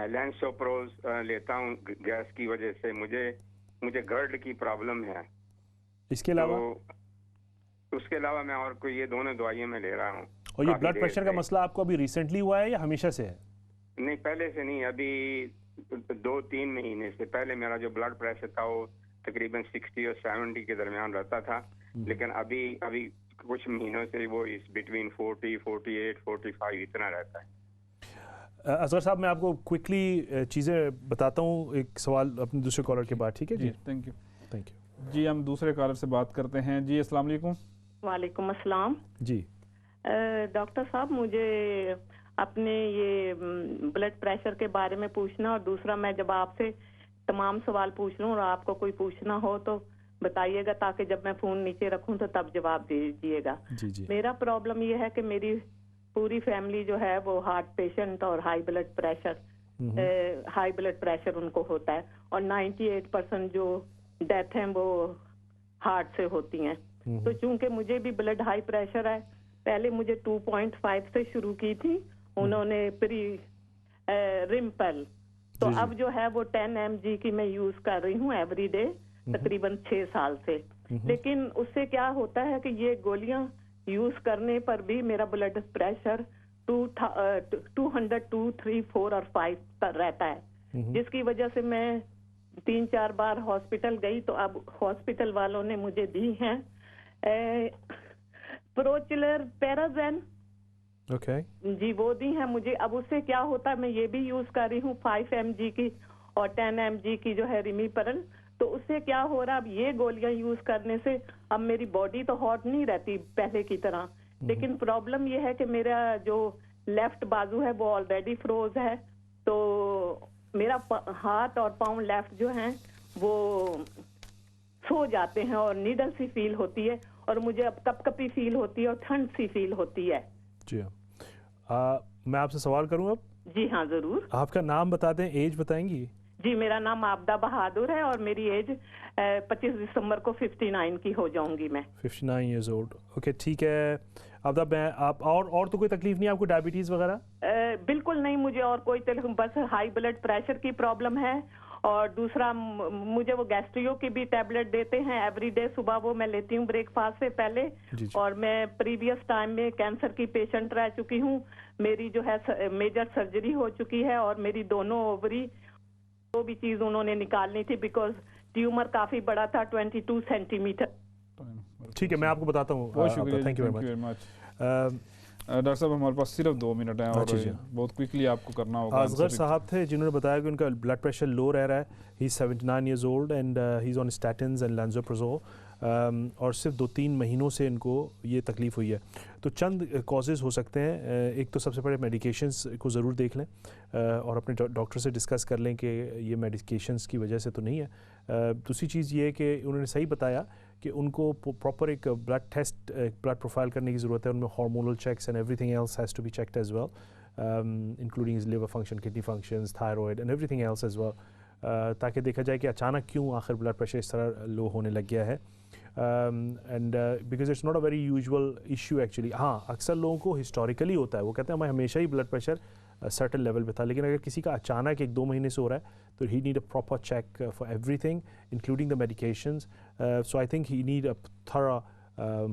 लैंसोप्रोज लेता हूँ गैस की वजह से। मुझे गर्ड की प्रॉब्लम है। इसके अलावा उसके अलावा मैं और कोई ये दोनों दवाइयाँ मैं ले रहा हूँ। और ये ब्लड प्रेशर का मसला आपको अभी रिसेंटली हुआ है या हमेशा से है? नहीं, पहले से नहीं, अभी 2-3 महीने से। पहले मेरा जो ब्लड प्रेशर था वो तकरीबन 60 और 70 के दरमियान रहता था, लेकिन अभी कुछ महीनों से वो इस बिटवीन 40, 48, 45 इतना रहता है। असगर साहब मैं आपको क्विकली चीज़ें बताता हूँ, एक सवाल अपने दूसरे कॉलर के बाद, ठीक है जी? Thank you. जी हम दूसरे कॉलर से बात करते हैं। जी अस्सलाम वालेकुम। वालेकुम अस्सलाम। जी डॉक्टर साहब, मुझे अपने ये ब्लड प्रेशर के बारे में पूछना, और दूसरा मैं जब आपसे तमाम सवाल पूछ लूँ और आपको कोई पूछना हो तो बताइएगा, ताकि जब मैं फ़ोन नीचे रखूँ तो तब जवाब दीजिएगा। मेरा प्रॉब्लम ये है कि मेरी पूरी फैमिली जो है वो हार्ट पेशेंट और हाई ब्लड प्रेशर उनको होता है, और 98% जो डेथ हैं वो हार्ट से होती हैं। तो चूंकि मुझे भी ब्लड हाई प्रेशर है, पहले मुझे 2.5 से शुरू की थी उन्होंने प्री रिम्पल, तो अब जो है वो 10 mg की मैं यूज कर रही हूँ एवरी डे तकरीबन 6 साल से। लेकिन उससे क्या होता है कि ये गोलियां यूज करने पर भी मेरा ब्लड प्रेशर 202, 3, 4 और 5 पर रहता है, जिसकी वजह से मैं 3-4 बार हॉस्पिटल गई। तो अब हॉस्पिटल वालों ने मुझे दी हैं प्रोचिलर पैराजेन, जी वो दी है मुझे। अब उससे क्या होता है, मैं ये भी यूज कर रही हूँ 5 mg की और 10 mg की जो है रिमीपरल। तो उससे क्या हो रहा है, अब ये गोलियां यूज करने से अब मेरी बॉडी तो हॉट नहीं रहती पहले की तरह, लेकिन प्रॉब्लम ये है कि मेरा जो लेफ्ट बाजू है वो ऑलरेडी फ्रोज है। तो मेरा हाथ और पाँव लेफ्ट जो हैं वो सो जाते हैं और नीडल सी फील होती है, और मुझे अब कपकपी फील होती है और ठंड सी फील होती है। जी मैं आपसे सवाल करूं अब? जी हाँ जरूर। आपका नाम बता दें, एज बताएंगी? जी, मेरा नाम आबदा बहादुर है और मेरी एज 25 दिसंबर को 59 की हो जाऊंगी मैं। 59 ईयर्स ओल्ड। ओके, ठीक है आबदा, मैं आप और तो कोई तकलीफ नहीं है आपको, डायबिटीज़ वगैरह? बिल्कुल नहीं, मुझे और कोई तकलीफ, बस हाई ब्लड प्रेशर की प्रॉब्लम है और दूसरा मुझे वो गैस्ट्रियो की भी टैबलेट देते हैं एवरीडे, सुबह वो मैं लेती हूँ ब्रेकफास्ट से पहले। जी। और मैं प्रीवियस टाइम में कैंसर की पेशेंट रह चुकी हूँ, मेरी जो है मेजर सर्जरी हो चुकी है और मेरी दोनों ओवरी वो भी चीज उन्होंने निकालनी थी बिकॉज ट्यूमर काफी बड़ा था, 22 सेंटीमीटर। ठीक है, मैं आपको बताता हूँ। बहुत शुक्रिया, thank you very much. Doctor साहब हमारे पास सिर्फ 2 मिनट हैं और बहुत क्विकली आपको करना होगा। असगर साहब थे जिन्होंने बताया कि उनका ब्लड प्रेशर लो रह रहा है, he 79 years old and he is on statins and lansoprazole और सिर्फ 2-3 महीनों से इनको ये तकलीफ़ हुई है। तो चंद कॉजेज़ हो सकते हैं। एक तो सबसे पहले मेडिकेशंस को ज़रूर देख लें और अपने डॉक्टर से डिस्कस कर लें कि ये मेडिकेशंस की वजह से तो नहीं है। दूसरी चीज़ ये है कि उन्होंने सही बताया कि उनको प्रॉपर एक ब्लड टेस्ट, ब्लड प्रोफाइल करने की ज़रूरत है, उनमें hormonal checks and everything else has to be checked as well, including his liver function, kidney functions, thyroid and everything else as well, ताकि देखा जाए कि अचानक क्यों आखिर ब्लड प्रेशर इस तरह लो होने लग गया है। And because it's not a very usual issue actually. हाँ, अक्सर लोगों को हिस्टोरिकली होता है, वो कहते हैं हमें हमेशा ही ब्लड प्रेशर सर्टेन लेवल पे था, लेकिन अगर किसी का अचानक 1-2 महीने से हो रहा है तो he need a proper check for everything including the medications. So I think he need a thorough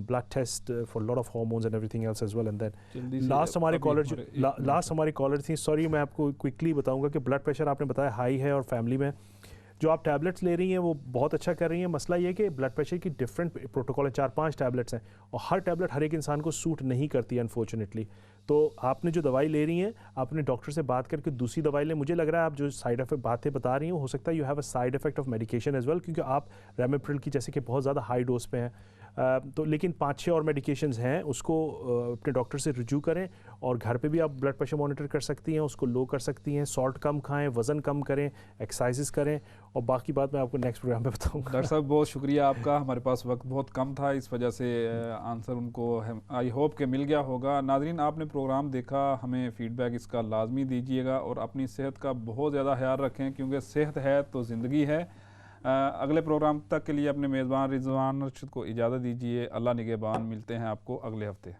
blood test for a lot of hormones and everything else as well. And then last हमारे collar थी, sorry मैं आपको quickly बताऊंगा कि blood pressure आपने बताया high है और फैमिली में जो आप टैबलेट्स ले रही हैं वो बहुत अच्छा कर रही हैं। मसला ये है कि ब्लड प्रेशर की डिफरेंट प्रोटोकॉल है, 4-5 टैबलेट्स हैं और हर टैबलेट हर एक इंसान को सूट नहीं करती है अनफॉर्चुनेटली। तो आपने जो दवाई ले रही हैं आपने डॉक्टर से बात करके दूसरी दवाई लें। मुझे लग रहा है आप जो साइड इफेक्ट बातें बता रही हैं हो सकता है you have a side effect of medication as well, क्योंकि आप रेमेप्रिल की जैसे कि बहुत ज़्यादा हाई डोज पे हैं। तो लेकिन 5-6 और मेडिकेशंस हैं, उसको अपने डॉक्टर से रिव्यू करें और घर पे भी आप ब्लड प्रेशर मॉनिटर कर सकती हैं, उसको लो कर सकती हैं, सॉल्ट कम खाएं, वज़न कम करें, एक्सरसाइजेस करें और बाकी बात मैं आपको नेक्स्ट प्रोग्राम पे बताऊंगा। डॉक्टर साहब बहुत शुक्रिया आपका, हमारे पास वक्त बहुत कम था, इस वजह से आंसर उनको आई होप के मिल गया होगा। नाज़रीन, आपने प्रोग्राम देखा, हमें फ़ीडबैक इसका लाजमी दीजिएगा और अपनी सेहत का बहुत ज़्यादा ख्याल रखें क्योंकि सेहत है तो ज़िंदगी है। अगले प्रोग्राम तक के लिए अपने मेज़बान रिजवान अर्शद को इजाज़त दीजिए। अल्लाह निगहबान, मिलते हैं आपको अगले हफ्ते।